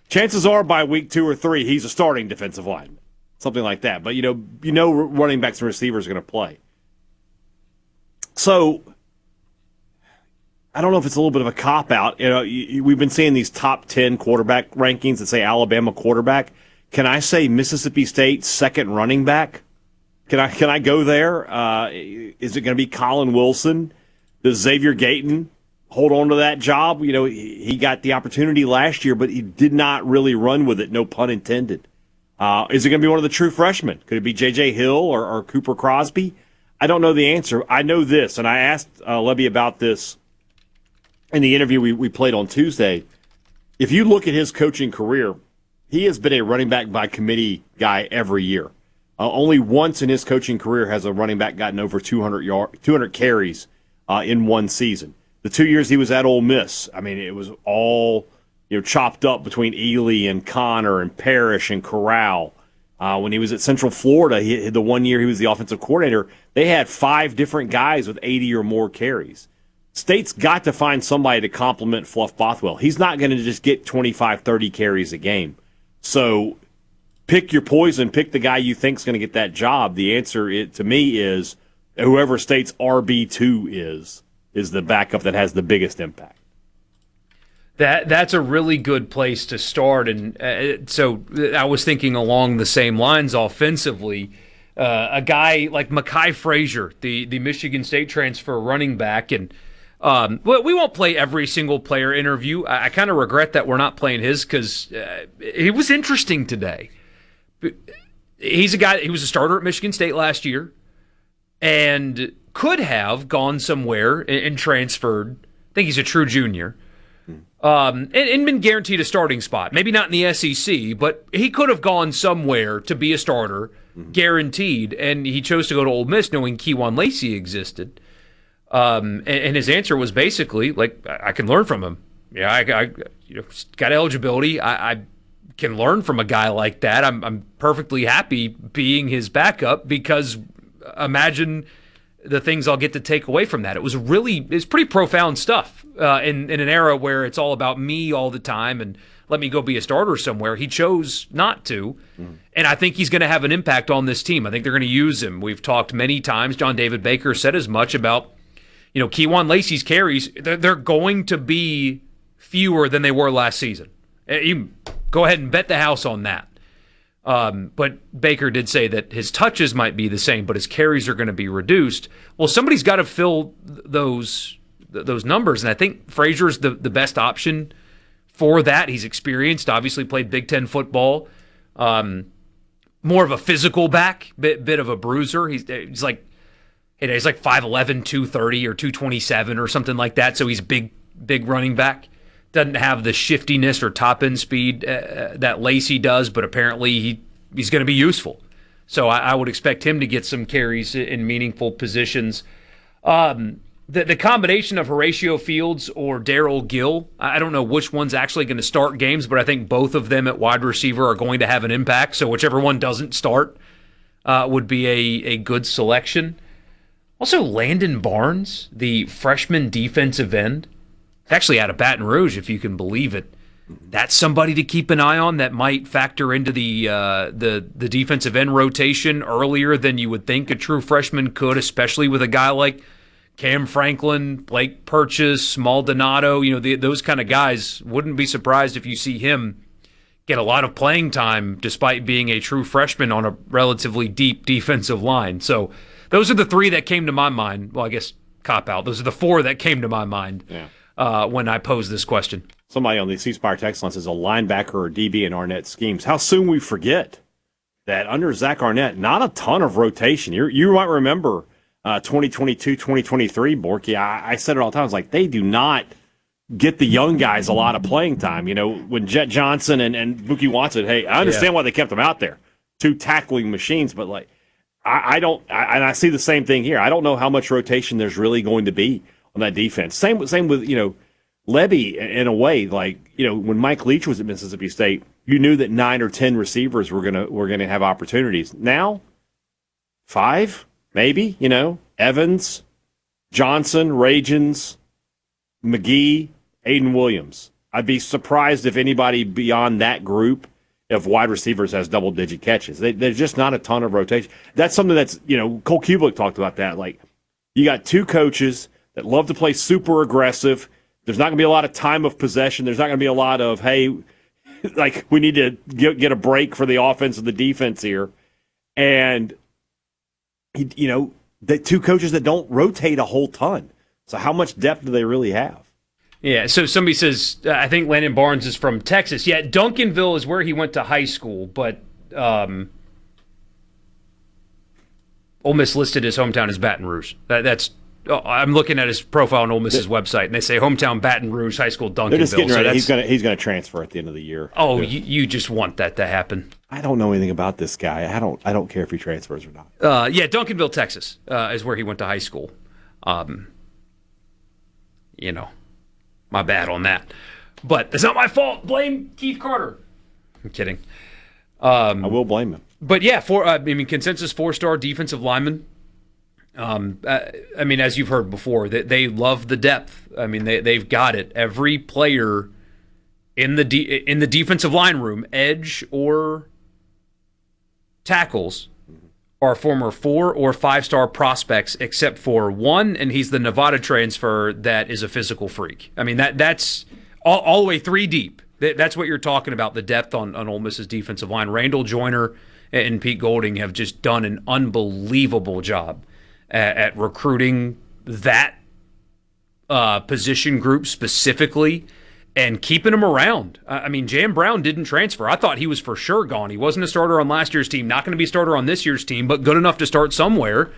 chances are by week 2 or 3, he's a starting defensive lineman, something like that. But, running backs and receivers are going to play. So I don't know if it's a little bit of a cop-out. We've been seeing these top 10 quarterback rankings that say Alabama quarterback. Can I say Mississippi State second running back? Can I go there? Is it going to be Colin Wilson? Does Xavier Gayton hold on to that job? He got the opportunity last year, but he did not really run with it, no pun intended. Is it going to be one of the true freshmen? Could it be J.J. Hill or Cooper Crosby? I don't know the answer. I know this, and I asked Lebby about this in the interview we played on Tuesday. If you look at his coaching career, he has been a running back by committee guy every year. Only once in his coaching career has a running back gotten over 200 carries in one season. The 2 years he was at Ole Miss, it was all chopped up between Ely and Connor and Parrish and Corral. When he was at Central Florida, the 1 year he was the offensive coordinator, they had 5 different guys with 80 or more carries. State's got to find somebody to complement Fluff Bothwell. He's not going to just get 25, 30 carries a game. So pick your poison, pick the guy you think is going to get that job. The answer to me is whoever State's RB2 is the backup that has the biggest impact. That's a really good place to start. And so I was thinking along the same lines offensively. A guy like Mekhi Frazier, the Michigan State transfer running back, and we won't play every single player interview. I kind of regret that we're not playing his because he was interesting today. He's a guy, he was a starter at Michigan State last year and could have gone somewhere and transferred. I think he's a true junior. And been guaranteed a starting spot. Maybe not in the SEC, but he could have gone somewhere to be a starter, guaranteed, and he chose to go to Ole Miss knowing Keywan Lacey existed. And his answer was basically, like, I can learn from him. Yeah, I got eligibility. I can learn from a guy like that. I'm perfectly happy being his backup because imagine the things I'll get to take away from that. It's pretty profound stuff in an era where it's all about me all the time and let me go be a starter somewhere. He chose not to, and I think he's going to have an impact on this team. I think they're going to use him. We've talked many times. John David Baker said as much about, Keywan Lacey's carries. They're going to be fewer than they were last season. You go ahead and bet the house on that. But Baker did say that his touches might be the same, but his carries are going to be reduced. Well, somebody's got to fill those numbers, and I think Frazier's the best option for that. He's experienced, obviously played Big Ten football, more of a physical back, bit of a bruiser. He's like 5'11", 230 or 227 or something like that, so he's big running back. Doesn't have the shiftiness or top-end speed that Lacey does, but apparently he's going to be useful. So I would expect him to get some carries in meaningful positions. The combination of Horatio Fields or Darrell Gill, I don't know which one's actually going to start games, but I think both of them at wide receiver are going to have an impact. So whichever one doesn't start would be a good selection. Also, Landon Barnes, the freshman defensive end, actually out of Baton Rouge, if you can believe it. That's somebody to keep an eye on that might factor into the defensive end rotation earlier than you would think a true freshman could, especially with a guy like Cam Franklin, Blake Purchase, Maldonado. Those kind of guys. Wouldn't be surprised if you see him get a lot of playing time despite being a true freshman on a relatively deep defensive line. So those are the three that came to my mind. Well, I guess cop-out. Those are the four that came to my mind. Yeah. When I posed this question. Somebody on the C Spire text line says a linebacker or DB in Arnett schemes. How soon we forget that under Zach Arnett, not a ton of rotation. You might remember 2022, 2023, Borkey. I said it all the time. I was like, they do not get the young guys a lot of playing time. When Jet Johnson and Mookie Watson, hey, I understand why they kept them out there. two tackling machines, but like I don't, and I see the same thing here. I don't know how much rotation there's really going to be on that defense. Same with Levy in a way. Like when Mike Leach was at Mississippi State, you knew that 9 or 10 receivers were gonna have opportunities. Now, 5 maybe. Evans, Johnson, Ragens, McGee, Aiden Williams. I'd be surprised if anybody beyond that group of wide receivers has double-digit catches. There's just not a ton of rotation. That's something that's, Cole Kubelik talked about that. Like, you got 2 coaches that love to play super aggressive. There's not going to be a lot of time of possession. There's not going to be a lot of, hey, like, we need to get a break for the offense and the defense here. And, the 2 coaches that don't rotate a whole ton. So how much depth do they really have? Yeah, so somebody says, I think Landon Barnes is from Texas. Yeah, Duncanville is where he went to high school, but Ole Miss listed his hometown as Baton Rouge. I'm looking at his profile on Ole Miss's website, and they say hometown Baton Rouge, high school Duncanville. They're just getting ready. He's going to transfer at the end of the year. Oh, you just want that to happen. I don't know anything about this guy. I don't care if he transfers or not. Yeah, Duncanville, Texas is where he went to high school. My bad on that. But it's not my fault. Blame Keith Carter. I'm kidding. I will blame him. But yeah, consensus 4-star defensive lineman. As you've heard before, they love the depth. They've got it. Every player in the defensive line room, edge or tackles, are former 4- or 5-star prospects, except for one, and he's the Nevada transfer that is a physical freak. That's all the way 3 deep. That's what you're talking about, the depth on Ole Miss's defensive line. Randall Joyner and Pete Golding have just done an unbelievable job at recruiting that position group specifically and keeping him around. Jam Brown didn't transfer. I thought he was for sure gone. He wasn't a starter on last year's team, not going to be a starter on this year's team, but good enough to start somewhere,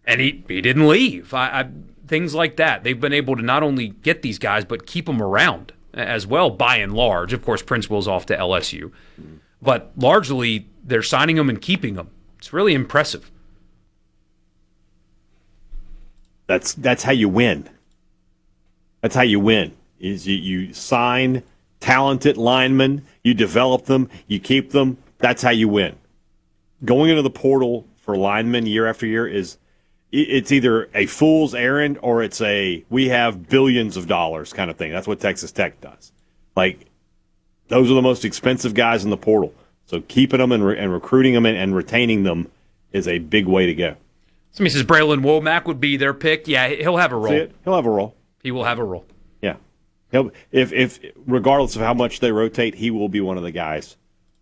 and he didn't leave. Things like that. They've been able to not only get these guys, but keep them around as well, by and large. Of course, Prince Will's off to LSU. But largely, they're signing them and keeping them. It's really impressive. That's how you win. That's how you win. Is you sign talented linemen, you develop them, you keep them. That's how you win. Going into the portal for linemen year after year it's either a fool's errand or it's we have billions of dollars kind of thing. That's what Texas Tech does. Like, those are the most expensive guys in the portal. So keeping them and recruiting them and retaining them is a big way to go. Somebody says Braylon Womack would be their pick. Yeah, he'll have a role. He'll have a role. He will have a role. Yeah. If regardless of how much they rotate, he will be one of the guys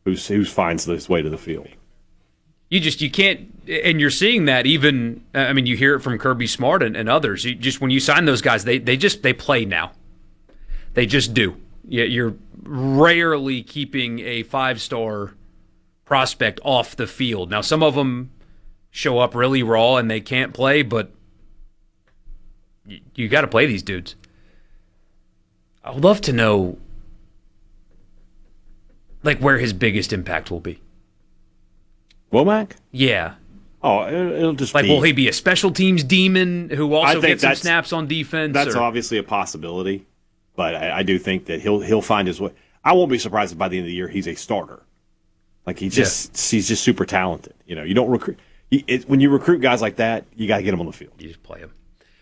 who finds his way to the field. You can't, and you're seeing that even. You hear it from Kirby Smart and others. When you sign those guys, they play now. They just do. You're rarely keeping a 5-star prospect off the field. Now, some of them show up really raw and they can't play, but you got to play these dudes. I would love to know, where his biggest impact will be. Womack? Yeah. Oh, it'll just be... will he be a special teams demon who also gets some snaps on defense? That's obviously a possibility, but I do think that he'll find his way. I won't be surprised if by the end of the year he's a starter. He's just super talented. You don't recruit... when you recruit guys like that, you got to get them on the field. You just play them.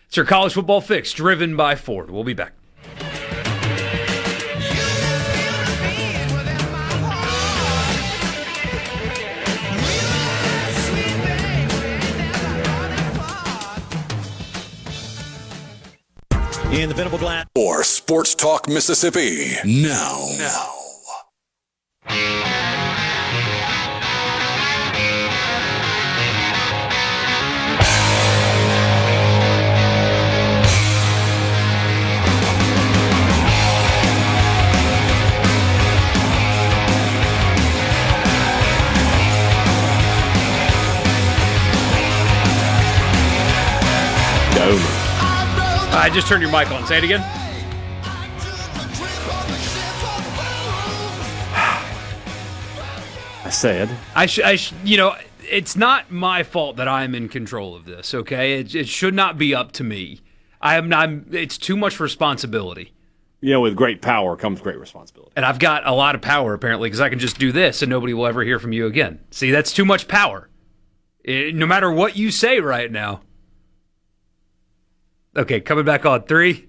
It's your college football fix, driven by Ford. We'll be back. In the Venable Glass. Or Sports Talk Mississippi. Now. I just turned your mic on. Say it again. said. It's not my fault that I'm in control of this, okay? It should not be up to me. It's too much responsibility. With great power comes great responsibility. And I've got a lot of power, apparently, because I can just do this and nobody will ever hear from you again. See, that's too much power. No matter what you say right now. Okay, coming back on. 3,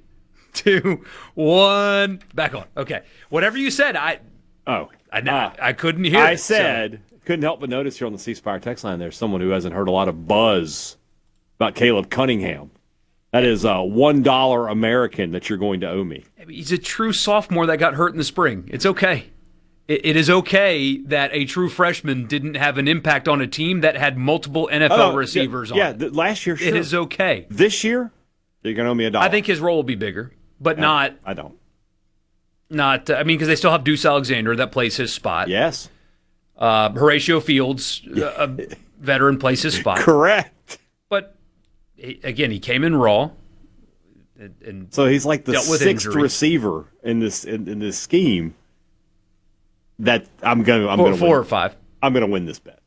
2, 1. Back on. Okay. Whatever you said, I couldn't hear I it. said, couldn't help but notice here on the C Spire text line there's someone who hasn't heard a lot of buzz about Caleb Cunningham. That is $1 American that you're going to owe me. He's a true sophomore that got hurt in the spring. It's okay. It is okay that a true freshman didn't have an impact on a team that had multiple NFL receivers on it. Yeah, last year, sure. It is okay. This year, you're going to owe me $1. I think his role will be bigger, but not. I don't. Not. Because they still have Deuce Alexander that plays his spot. Yes. Horatio Fields, a veteran, plays his spot. Correct. But again, he came in raw. And so he's like the 6th injury. receiver in this scheme. That I'm going to 4 or 5. I'm going to win this bet.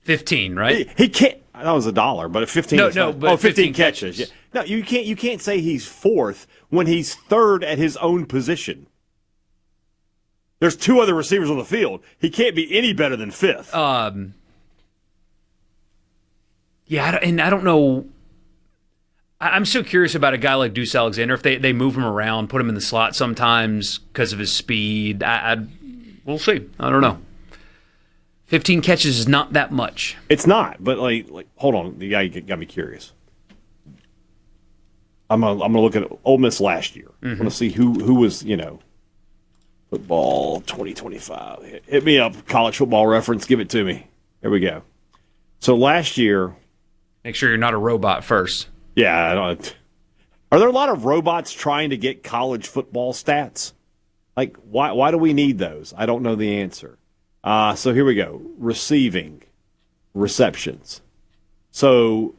15, right? He can't. That was $1, but 15. But 15 catches. Yeah. No, you can't say he's 4th when he's 3rd at his own position. There's 2 other receivers on the field. He can't be any better than 5th. Yeah, and I don't know. I'm so curious about a guy like Deuce Alexander. If they move him around, put him in the slot sometimes because of his speed, we'll see. I don't know. 15 catches is not that much. It's not, but like hold on, the guy got me curious. I'm gonna look at Ole Miss last year. I want to see who was football 2025. Hit me up, College Football Reference. Give it to me. There we go. So last year, make sure you're not a robot first. Yeah, I don't. Are there a lot of robots trying to get college football stats? Like, why do we need those? I don't know the answer. So here we go. Receiving, receptions. So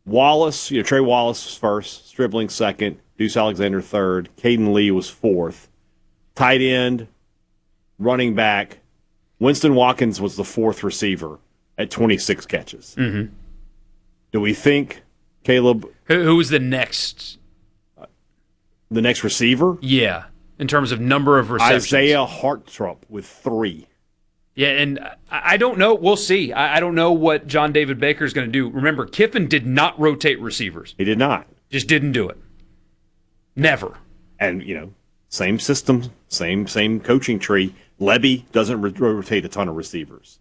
Wallace, Trey Wallace was first, Stribling second, Deuce Alexander third, Caden Lee was 4th. Tight end, running back, Winston Watkins was the 4th receiver at 26 catches. Mm-hmm. Do we think Caleb? Who was the next? The next receiver? Yeah, in terms of number of receptions. Isaiah Hartrup with 3. Yeah, and I don't know. We'll see. I don't know what John David Baker is going to do. Remember, Kiffin did not rotate receivers. He did not. Just didn't do it. Never. And, same system, same coaching tree. Levy doesn't rotate a ton of receivers.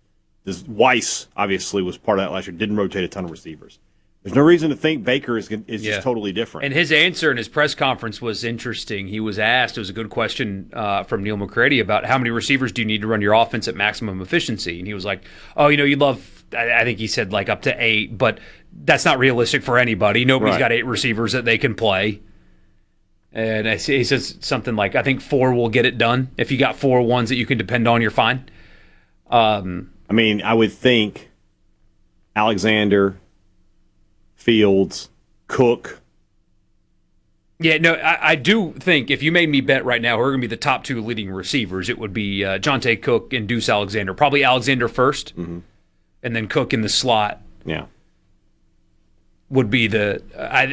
Weiss, obviously, was part of that last year, didn't rotate a ton of receivers. There's no reason to think Baker is just totally different. And his answer in his press conference was interesting. He was asked, it was a good question from Neil McCready about how many receivers do you need to run your offense at maximum efficiency? And he was like, you'd love, I think he said like up to 8, but that's not realistic for anybody. Nobody's got 8 receivers that they can play. And he says something like, I think 4 will get it done. If you got 4 ones that you can depend on, you're fine. I would think Alexander, Fields, Cook. Yeah, no, I do think if you made me bet right now who are going to be the top 2 leading receivers, it would be Jonte Cook and Deuce Alexander. Probably Alexander first, and then Cook in the slot. Yeah. Would be the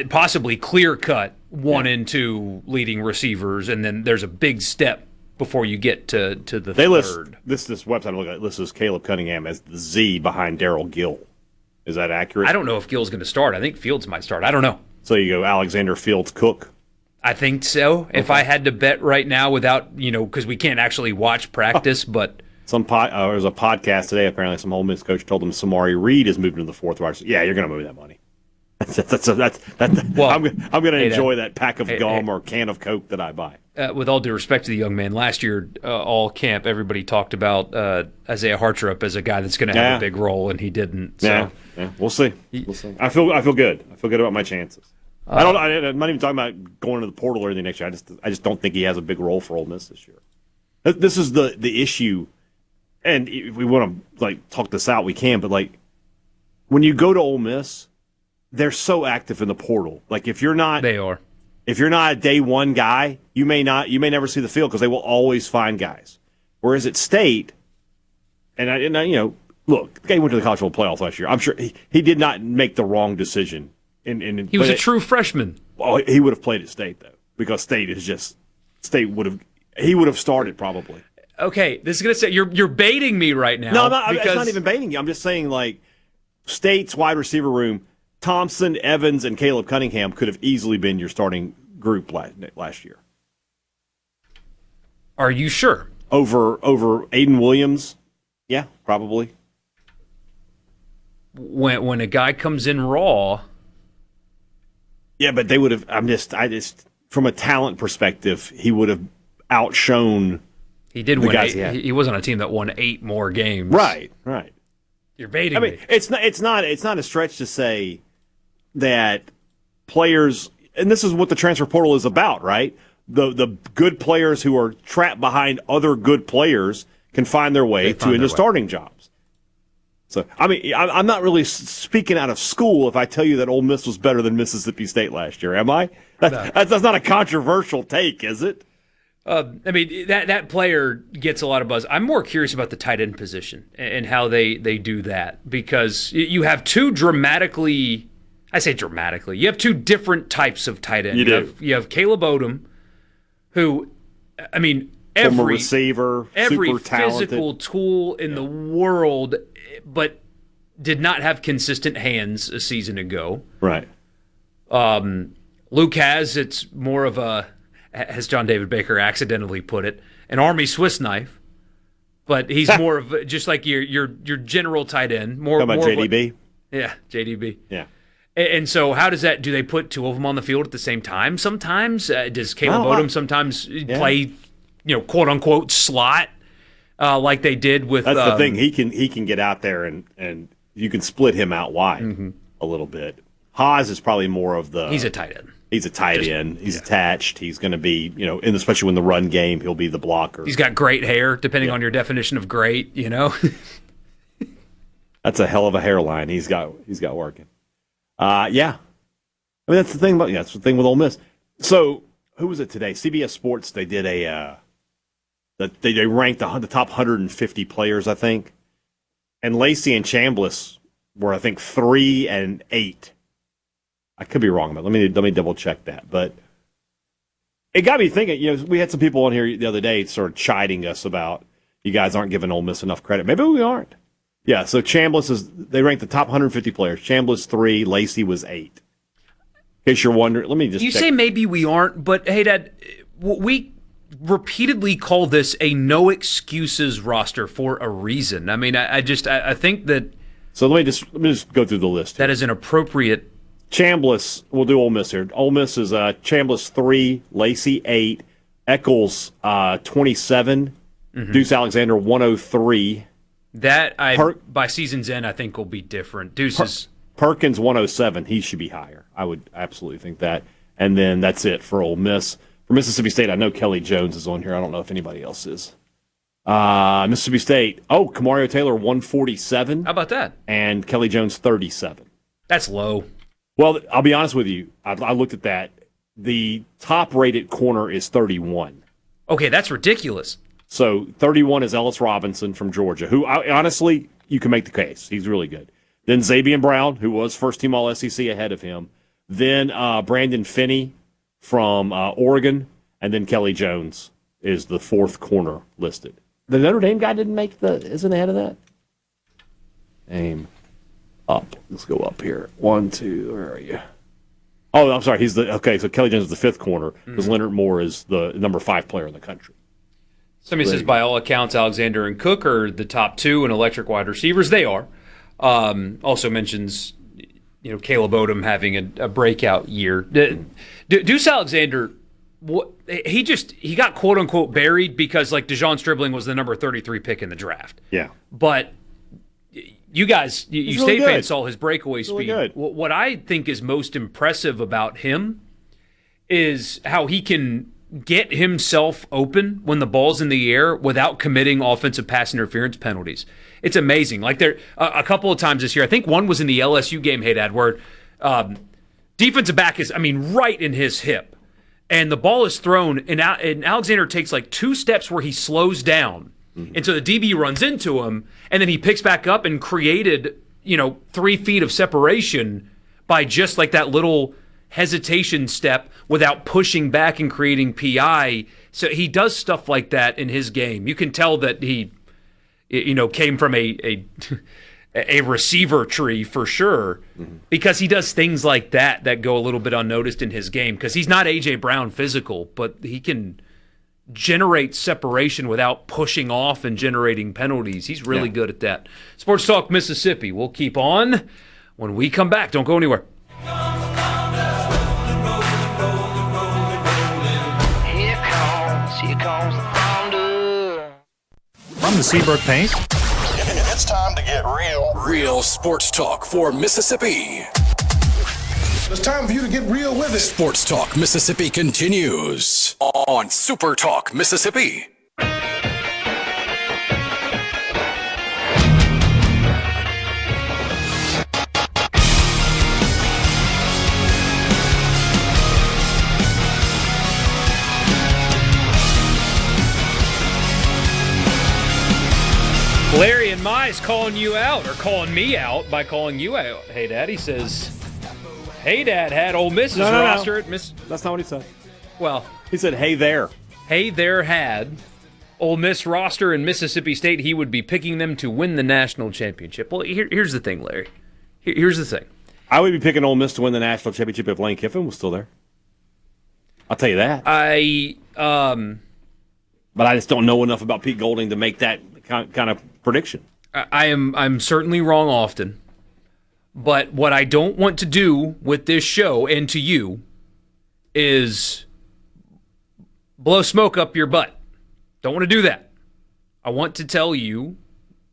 possibly clear-cut 1 and 2 leading receivers, and then there's a big step before you get to the third. This website I'm looking at lists Caleb Cunningham as the Z behind Darryl Gill. Is that accurate? I don't know if Gill's going to start. I think Fields might start. I don't know. So you go Alexander, Fields, Cook? I think so. Okay. If I had to bet right now without, because we can't actually watch practice, but... There was a podcast today, apparently some Ole Miss coach told them Samari Reed is moving to the 4th wide. Yeah, you're going to move that money. I'm going to enjoy that pack of gum or can of Coke that I buy. With all due respect to the young man, last year, all camp, everybody talked about Isaiah Hartrup as a guy that's going to have a big role, and he didn't. So. Yeah. We'll see. I feel good. I feel good about my chances. I'm not even talking about going to the portal or anything next year. I just don't think he has a big role for Ole Miss this year. This is the issue, and if we want to talk this out, we can. But when you go to Ole Miss, they're so active in the portal. If you're not, they are. If you're not a day one guy, you may never see the field because they will always find guys. Whereas at State, And look, the guy went to the college football playoffs last year. I'm sure he did not make the wrong decision. He was a true freshman. Well, he would have played at State though, because State would have started probably. Okay, this is gonna say you're baiting me right now. No, it's not even baiting you. I'm just saying like State's wide receiver room, Thompson, Evans, and Caleb Cunningham could have easily been your starting group last year. Are you sure? Over Aiden Williams? Yeah, probably. When a guy comes in raw. Yeah, but they would have. I just from a talent perspective, he would have outshone. He did win. Guys he was on a team that won 8 more games. Right. You're baiting me. It's not a stretch to say that players, and this is what the transfer portal is about, right? The good players who are trapped behind other good players can find their way into starting jobs. So, I'm not really speaking out of school if I tell you that Ole Miss was better than Mississippi State last year, am I? That's not a controversial take, is it? That player gets a lot of buzz. I'm more curious about the tight end position and how they do that, because you have two dramatically, I say dramatically, you have two different types of tight end. You have Caleb Odom, who, Former receiver, every super talented physical tool in the world, but did not have consistent hands a season ago. Right. Luke it's more of a, as John David Baker accidentally put it, an Army Swiss knife. But he's more of just like your general tight end. More about JDB? JDB. Yeah. And so how does that, do they put two of them on the field at the same time sometimes? Does Caleb Odom sometimes play, quote unquote slot like they did with? That's the thing. He can get out there and you can split him out wide a little bit. Haas is probably more of the. He's a tight end. He's a tight end. He's attached. He's going to be, especially when the run game, he'll be the blocker. He's got great hair, depending on your definition of great. That's a hell of a hairline he's got working. That's the thing that's the thing with Ole Miss. So who was it today? CBS Sports. They did they ranked the top 150 players, I think, and Lacey and Chambliss were, I think, 3 and 8. I could be wrong, but let me double check that. But it got me thinking. We had some people on here the other day sort of chiding us about you guys aren't giving Ole Miss enough credit. Maybe we aren't. Yeah. So Chambliss they ranked the top 150 players. Chambliss 3, Lacey was 8. In case you're wondering, let me just. You say maybe we aren't, but hey, Dad, we repeatedly call this a no excuses roster for a reason. I think that. So let me just go through the list here. That is an appropriate. Chambliss, we'll do Ole Miss here. Ole Miss is Chambliss 3, Lacey 8, Eccles 27, Deuce Alexander 103. That by season's end, I think will be different. Deuce Perkins 107. He should be higher. I would absolutely think that. And then that's it for Ole Miss. For Mississippi State, I know Kelly Jones is on here. I don't know if anybody else is. Mississippi State. Kamario Taylor 147. How about that? And Kelly Jones 37. That's low. Well, I'll be honest with you. I looked at that. The top-rated corner is 31. Okay, that's ridiculous. So 31 is Ellis Robinson from Georgia, who honestly, you can make the case. He's really good. Then Xavier Brown, who was first-team All-SEC ahead of him. Then Brandon Finney from Oregon. And then Kelly Jones is the 4th corner listed. The Notre Dame guy isn't ahead of that? Name. Up. Let's go up here. 1, 2, where are you? Oh, I'm sorry. So Kelly Jones is the 5th corner because Leonard Moore is the number 5 player in the country. Somebody says, by all accounts, Alexander and Cook are the top 2 in electric wide receivers. They are. Also mentions, Caleb Odom having a breakout year. Deuce Alexander, he got quote unquote buried because like DeJon Stribling was the number 33 pick in the draft. Yeah, but. You guys, you really State fans saw his breakaway speed. Really what I think is most impressive about him is how he can get himself open when the ball's in the air without committing offensive pass interference penalties. It's amazing. Like there a couple of times this year, I think one was in the LSU game, Hadad, where defensive back is, right in his hip. And the ball is thrown, and Alexander takes like 2 steps where he slows down. And so the DB runs into him, and then he picks back up and created, 3 feet of separation by just like that little hesitation step without pushing back and creating PI. So he does stuff like that in his game. You can tell that he, came from a receiver tree for sure, because he does things like that go a little bit unnoticed in his game, because he's not A.J. Brown physical, but he can generate separation without pushing off and generating penalties. He's really good at that. Sports Talk Mississippi. We'll keep on when we come back. Don't go anywhere. Here comes the thunder. From the Seabrook Paint. It's time to get real. Real sports talk for Mississippi. It's time for you to get real with it. Sports Talk Mississippi continues on Super Talk Mississippi. Larry and Mize calling you out, or calling me out by calling you out. Hey, Dad, he says, hey, Dad had Ole Miss's roster at Miss. That's not what he said. Well, he said, hey there. Hey there had Ole Miss roster in Mississippi State. He would be picking them to win the national championship. Well, here's the thing, Larry. Here's the thing. I would be picking Ole Miss to win the national championship if Lane Kiffin was still there. I'll tell you that. But I just don't know enough about Pete Golding to make that kind of prediction. I'm certainly wrong often, but what I don't want to do with this show and to you is blow smoke up your butt. Don't want to do that. I want to tell you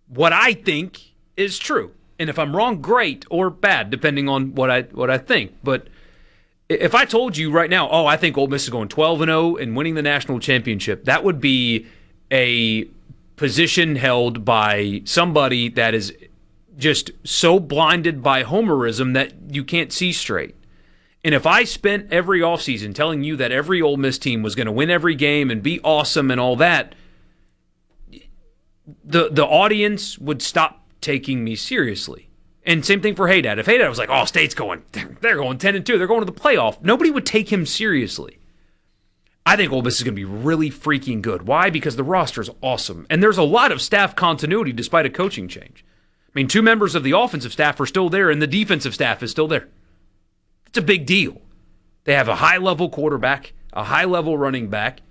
what I think is true, and if I'm wrong, great, or bad, depending on what I think. But if I told you right now, I think Ole Miss is going 12-0 and winning the national championship, that would be a position held by somebody that is just so blinded by homerism that you can't see straight. And if I spent every offseason telling you that every Ole Miss team was going to win every game and be awesome and all that, the audience would stop taking me seriously. And same thing for Hadad. If Hadad was like, State's going, they're going 10-2, they're going to the playoff, nobody would take him seriously. I think Ole Miss is going to be really freaking good. Why? Because the roster is awesome. And there's a lot of staff continuity despite a coaching change. I mean, 2 members of the offensive staff are still there, and the defensive staff is still there. It's a big deal. They have a high-level quarterback, a high-level running back,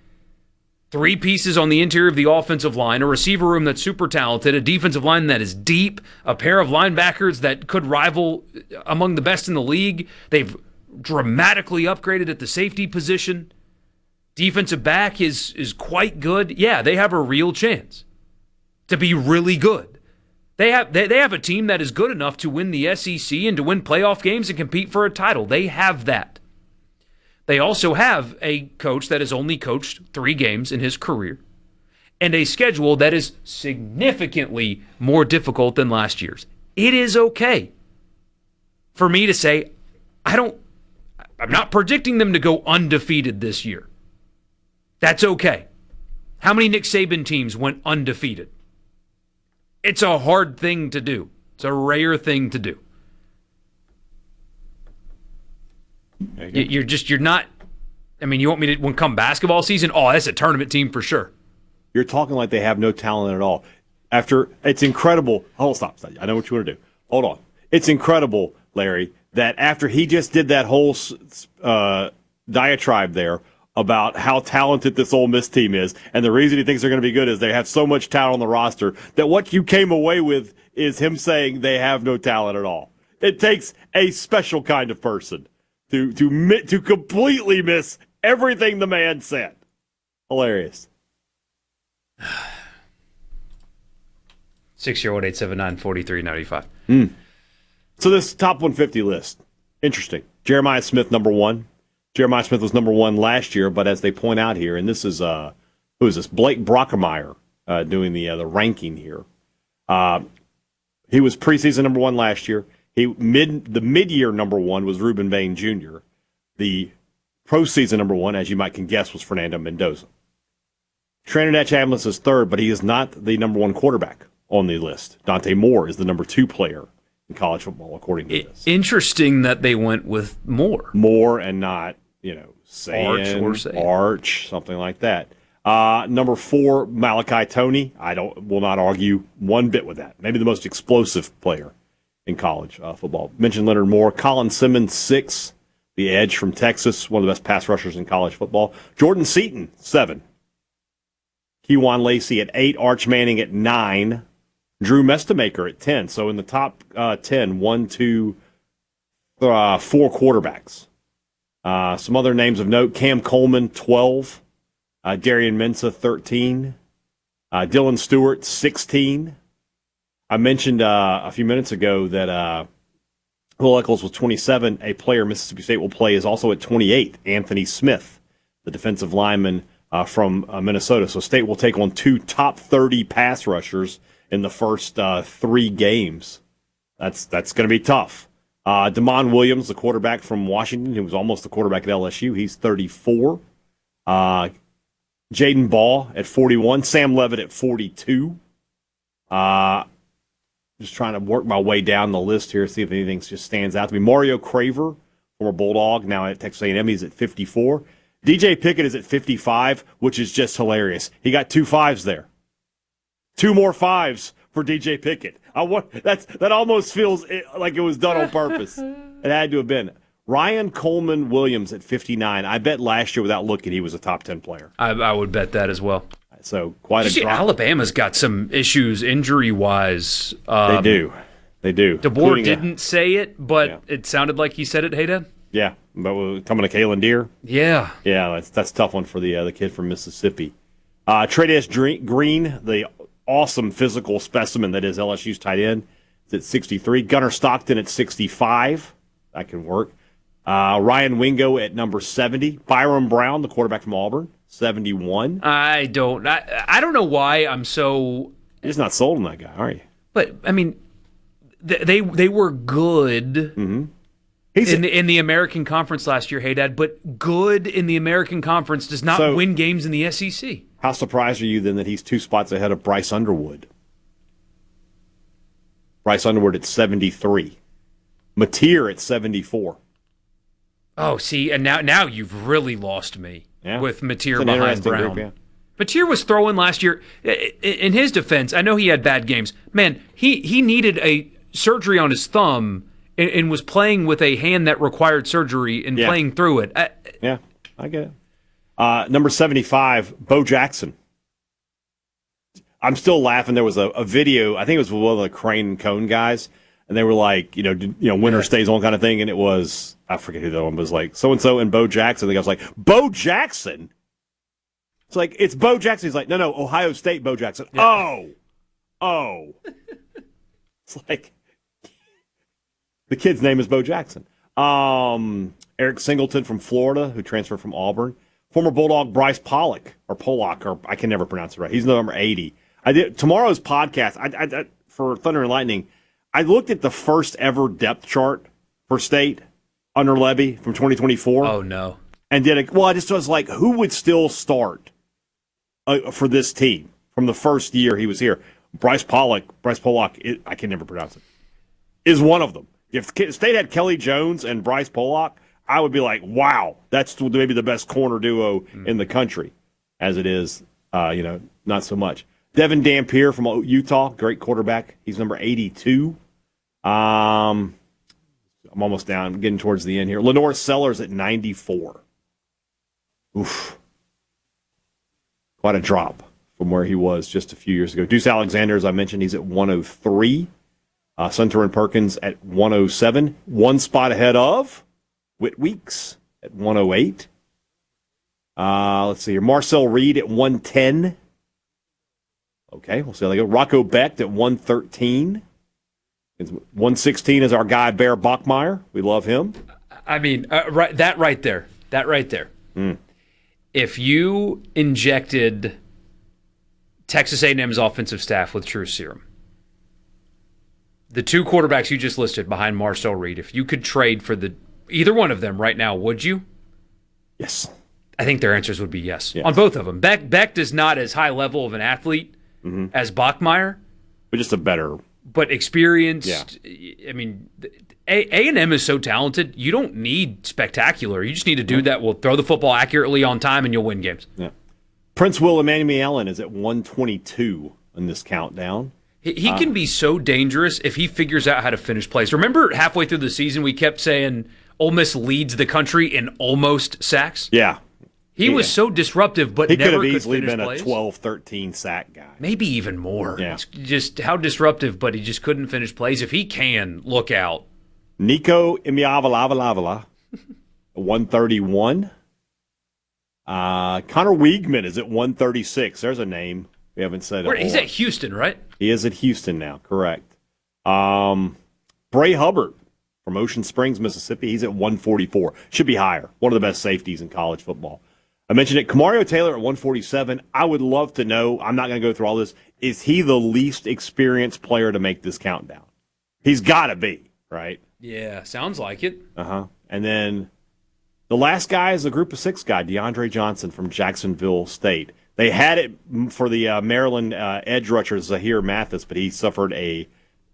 3 pieces on the interior of the offensive line, a receiver room that's super talented, a defensive line that is deep, a pair of linebackers that could rival among the best in the league. They've dramatically upgraded at the safety position. Defensive back is quite good. Yeah, they have a real chance to be really good. They have a team that is good enough to win the SEC and to win playoff games and compete for a title. They have that. They also have a coach that has only coached 3 games in his career and a schedule that is significantly more difficult than last year's. It is okay for me to say I'm not predicting them to go undefeated this year. That's okay. How many Nick Saban teams went undefeated? It's a hard thing to do. It's a rare thing to do. You're not. I mean, you want me to, when come basketball season, that's a tournament team for sure. You're talking like they have no talent at all. It's incredible. Hold on, stop. I know what you want to do. Hold on. It's incredible, Larry, that after he just did that whole diatribe there about how talented this Ole Miss team is, and the reason he thinks they're going to be good is they have so much talent on the roster, that what you came away with is him saying they have no talent at all. It takes a special kind of person to completely miss everything the man said. Hilarious. 608-879-4395. So this top 150 list, interesting. Jeremiah Smith, number 1. Jeremiah Smith was number 1 last year, but as they point out here, and this is who is this? Blake Brockermeyer doing the ranking here. He was preseason number 1 last year. The mid-year number 1 was Reuben Bain Jr. The postseason number 1, as you might can guess, was Fernando Mendoza. Trinidad Chambliss is third, but he is not the number one quarterback on the list. Dante Moore is the number 2 player in college football, according to this. Interesting that they went with Moore. Moore and not, Arch, something like that. Number 4, Malachi Toney. Will not argue one bit with that. Maybe the most explosive player in college football. Mentioned Leonard Moore. Colin Simmons, 6, the edge from Texas, one of the best pass rushers in college football. Jordan Seaton, 7. Kejuan Lacey at 8. Arch Manning at 9. Drew Mestamaker at 10. So in the top 10, 1, 2, 4 quarterbacks. Some other names of note: Cam Coleman, 12. Darian Mensah, 13. Dylan Stewart, 16. I mentioned a few minutes ago that Will Eccles was 27. A player Mississippi State will play is also at 28. Anthony Smith, the defensive lineman from Minnesota. So State will take on 2 top 30 pass rushers in the first 3 games. That's going to be tough. Damon Williams, the quarterback from Washington, who was almost the quarterback at LSU, he's 34. Jaden Ball at 41. Sam Levitt at 42. Just trying to work my way down the list here, see if anything just stands out to me. Mario Craver, former Bulldog, now at Texas A&M, he's at 54. DJ Pickett is at 55, which is just hilarious. He got 2 5s there. 2 more 5s for DJ Pickett. That almost feels like it was done on purpose. It had to have been. Ryan Coleman Williams at 59. I bet last year, without looking, he was a top 10 player. I would bet that as well. So quite a drop. Alabama's got some issues injury-wise. They do. DeBoer didn't say it, but it sounded like he said it, Hadad. Yeah, but coming to Kalen Deere. Yeah. Yeah, that's a tough one for the kid from Mississippi. Tre'Davious Green, the awesome physical specimen that is LSU's tight end, is at 63. Gunnar Stockton at 65. That can work. Ryan Wingo at number 70. Byron Brown, the quarterback from Auburn, 71. I don't know why I'm so... You're just not sold on that guy, are you? But, I mean, they were good in the American Conference last year, Hadad, but good in the American Conference does not win games in the SEC. How surprised are you then that he's 2 spots ahead of Bryce Underwood? Bryce Underwood at 73. Mateer at 74. Oh, see, and now you've really lost me with Mateer behind Brown. Group, Mateer was throwing last year. In his defense, I know he had bad games. Man, he needed a surgery on his thumb and was playing with a hand that required surgery and playing through it. I get it. Number 75, Bo Jackson. I'm still laughing. There was a video, I think it was with one of the Crane and Cone guys, and they were like, winner stays on kind of thing, and it was, I forget who that one was, like, so-and-so and Bo Jackson. The guy was like, Bo Jackson? It's like, it's Bo Jackson. He's like, no, Ohio State Bo Jackson. Yeah. Oh. It's like, the kid's name is Bo Jackson. Eric Singleton from Florida, who transferred from Auburn. Former Bulldog Bryce Pollock, or I can never pronounce it right. He's number 80. I did tomorrow's podcast I for Thunder and Lightning. I looked at the first ever depth chart for State under Levy from 2024. Oh no! And I just was like, who would still start for this team from the first year he was here? Bryce Pollock, I can never pronounce it, is one of them. If State had Kelly Jones and Bryce Pollock, I would be like, wow, that's maybe the best corner duo in the country. As it is, not so much. Devin Dampier from Utah, great quarterback. He's number 82. I'm almost down. I'm getting towards the end here. Lenore Sellers at 94. Oof. Quite a drop from where he was just a few years ago. Deuce Alexander, as I mentioned, he's at 103. Sunter and Perkins at 107. 1 spot ahead of Whit Weeks at 108. Let's see here. Marcel Reed at 110. Okay, we'll see how they go. Rocco Becht at 113. 116 is our guy, Bear Bachmeier. We love him. I mean, that right there. If you injected Texas A&M's offensive staff with true serum, the 2 quarterbacks you just listed behind Marcel Reed, if you could trade for either one of them right now, would you? Yes. I think their answers would be yes. Yes. On both of them. Becht is not as high level of an athlete as Bachmeier. But just a better. But experienced. Yeah. I mean, A&M is so talented, you don't need spectacular. You just need a dude that will throw the football accurately on time and you'll win games. Yeah. Prince Will Emmanuel is at 122 in this countdown. He can be so dangerous if he figures out how to finish plays. Remember halfway through the season we kept saying Ole Miss leads the country in almost sacks? Yeah. He was so disruptive, but he never could have easily been plays. a 12, 13 sack guy. Maybe even more. Yeah. It's just how disruptive, but he just couldn't finish plays. If he can, look out. Nico Imiavalavala, 131. Connor Wiegman is at 136. There's a name we haven't said. He's at Houston, right? He is at Houston now, correct. Bray Hubbard from Ocean Springs, Mississippi. He's at 144. Should be higher. One of the best safeties in college football. I mentioned it. Kamario Taylor at 147. I would love to know, I'm not going to go through all this, is he the least experienced player to make this countdown? He's got to be, right? Yeah, sounds like it. Uh-huh. And then the last guy is a group of six guy, DeAndre Johnson from Jacksonville State. They had it for the Maryland edge rusher, Zahir Mathis, but he suffered a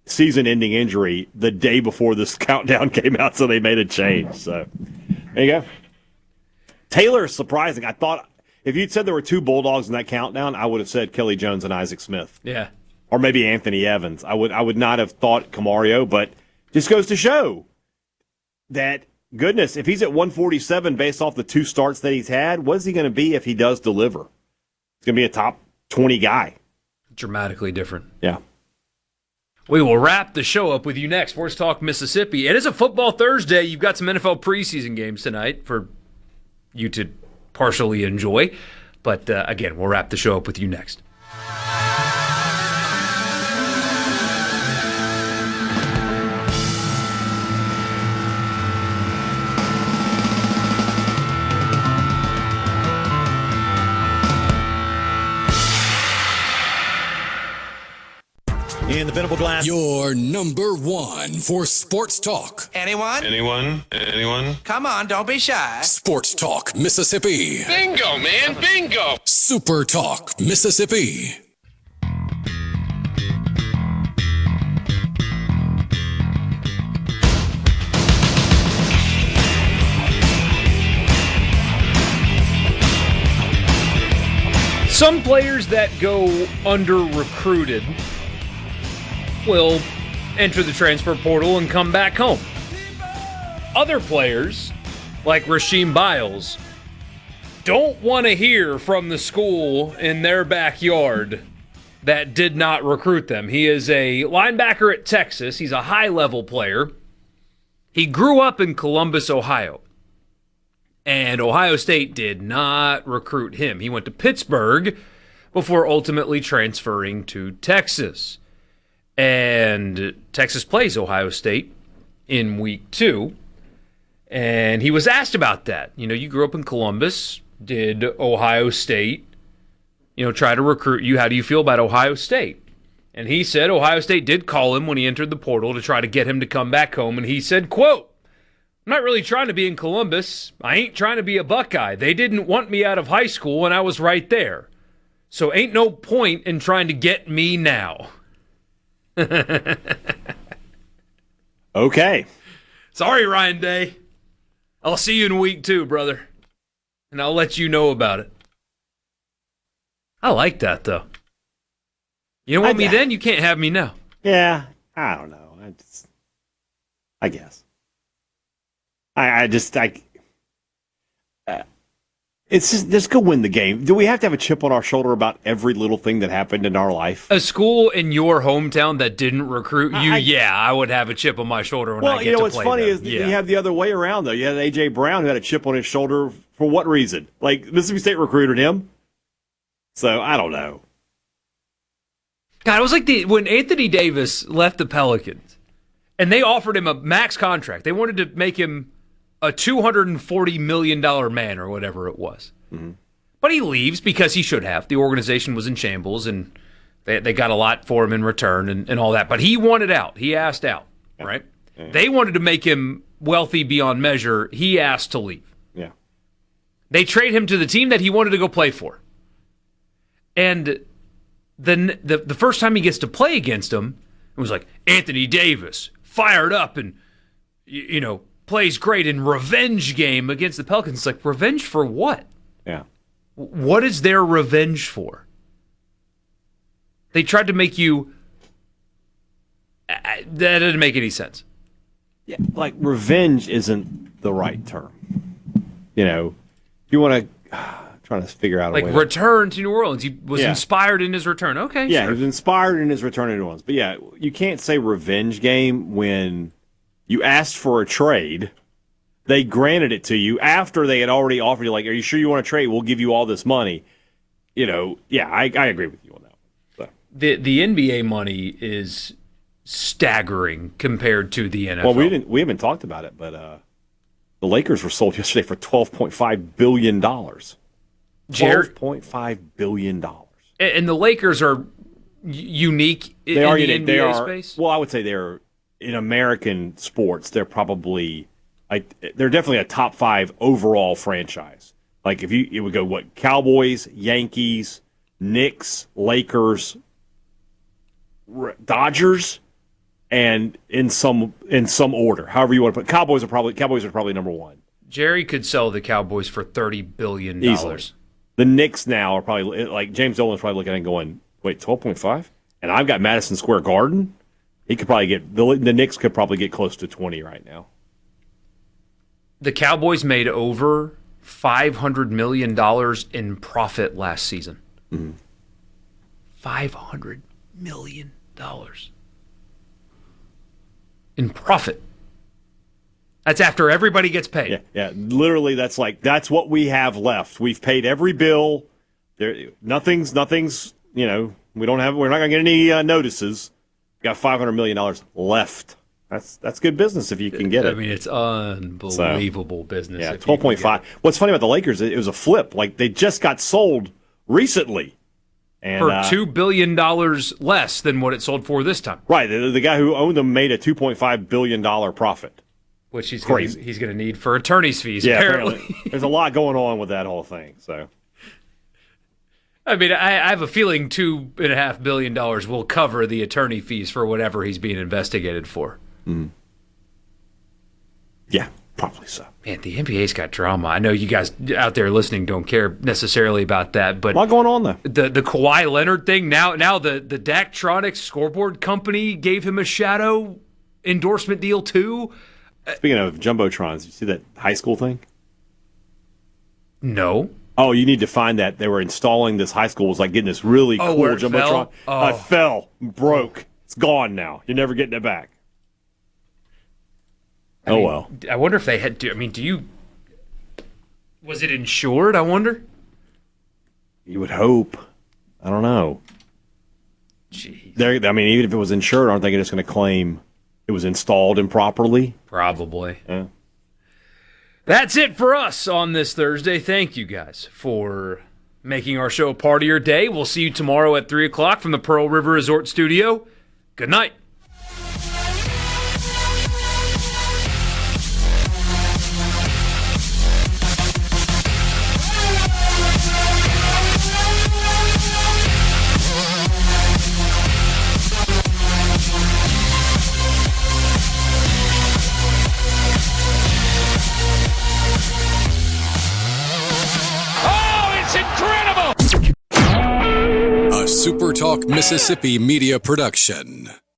season-ending injury the day before this countdown came out, so they made a change. So there you go. Taylor is surprising. I thought if you'd said there were two Bulldogs in that countdown, I would have said Kelly Jones and Isaac Smith. Yeah. Or maybe Anthony Evans. I would not have thought Camario, but just goes to show that, goodness, if he's at 147 based off the two starts that he's had, what is he going to be if he does deliver? He's going to be a top 20 guy. Dramatically different. Yeah. We will wrap the show up with you next. Sports Talk Mississippi. It is a football Thursday. You've got some NFL preseason games tonight for you to partially enjoy. But again, we'll wrap the show up with you next. In the Venable Glass. Your number one for Sports Talk. Anyone? Anyone? Come on, don't be shy. Sports Talk Mississippi. Bingo, man, bingo. Super Talk Mississippi. Some players that go under-recruited will enter the transfer portal and come back home. Other players, like Rasheem Biles, don't want to hear from the school in their backyard that did not recruit them. He is a linebacker at Texas. He's a high-level player. He grew up in Columbus, Ohio. And Ohio State did not recruit him. He went to Pittsburgh before ultimately transferring to Texas. And Texas plays Ohio State in week 2. And he was asked about that. You know, you grew up in Columbus. Did Ohio State, try to recruit you? How do you feel about Ohio State? And he said Ohio State did call him when he entered the portal to try to get him to come back home. And he said, quote, "I'm not really trying to be in Columbus. I ain't trying to be a Buckeye. They didn't want me out of high school, and I was right there. So ain't no point in trying to get me now." Okay. Sorry, Ryan Day. I'll see you in week 2, brother. And I'll let you know about it. I like that, though. You don't want me then? You can't have me now. Yeah. I don't know. I guess. It's just go win the game. Do we have to have a chip on our shoulder about every little thing that happened in our life? A school in your hometown that didn't recruit you, I would have a chip on my shoulder when I get to play what's funny them. is you have the other way around, though. You had A.J. Brown who had a chip on his shoulder for what reason? Like, Mississippi State recruited him? So, I don't know. God, it was like when Anthony Davis left the Pelicans, and they offered him a max contract. They wanted to make him a $240 million man or whatever it was. Mm-hmm. But he leaves because he should have. The organization was in shambles, and they got a lot for him in return and all that. But he wanted out. He asked out, right? Yeah. They wanted to make him wealthy beyond measure. He asked to leave. Yeah. They trade him to the team that he wanted to go play for. And then the first time he gets to play against him, it was like Anthony Davis fired up and, plays great in revenge game against the Pelicans. It's like, revenge for what? Yeah. What is their revenge for? They tried to make you... That didn't make any sense. Yeah, like revenge isn't the right term. You want to... trying to figure out a way. Like return to New Orleans. He was inspired in his return. Okay, yeah, sure. He was inspired in his return to New Orleans. But yeah, you can't say revenge game when you asked for a trade. They granted it to you after they had already offered you, like, are you sure you want to trade? We'll give you all this money. I agree with you on that one. So. The NBA money is staggering compared to the NFL. Well, we haven't talked about it, but the Lakers were sold yesterday for $12.5 billion. $12.5 billion. And the Lakers are unique in the NBA space? Well, I would say they're, in American sports, they're probably, they're definitely a top 5 overall franchise. Like, it would go, Cowboys, Yankees, Knicks, Lakers, Dodgers, and in some order, however you want to put. Cowboys are probably number 1. Jerry could sell the Cowboys for $30 billion. Easily. The Knicks now are probably, like, James Dolan's probably looking at it and going, wait, 12.5? And I've got Madison Square Garden. He could probably get, the Knicks could probably get close to 20 right now. The Cowboys made over $500 million in profit last season. Mm-hmm. $500 million in profit. That's after everybody gets paid. Yeah. Literally, that's what we have left. We've paid every bill. Nothing's. We're not going to get any notices. We got $500 million left. That's good business if you can get it. I mean, it's unbelievable business. Yeah, 12.5. What's funny about the Lakers? It was a flip. Like, they just got sold recently. And, for $2 billion less than what it sold for this time. Right. The guy who owned them made a $2.5 billion profit. Which he's going to need for attorney's fees, apparently. There's a lot going on with that whole thing. So, I mean, I have a feeling $2.5 billion will cover the attorney fees for whatever he's being investigated for. Mm-hmm. Yeah, probably so. Man, the NBA's got drama. I know you guys out there listening don't care necessarily about that, but a lot going on though. The Kawhi Leonard thing. Now the Daktronics scoreboard company gave him a shadow endorsement deal too. Speaking of jumbotrons, you see that high school thing? No. Oh, you need to find that. They were installing this high school. It was like getting this really cool jumbotron. It fell, broke. It's gone now. You're never getting it back. Well. I wonder if they had to. I mean, was it insured? I wonder. You would hope. I don't know. Jeez. Even if it was insured, aren't they just going to claim it was installed improperly? Probably. Yeah. That's it for us on this Thursday. Thank you guys for making our show a part of your day. We'll see you tomorrow at 3 o'clock from the Pearl River Resort Studio. Good night. SuperTalk Mississippi Media Production.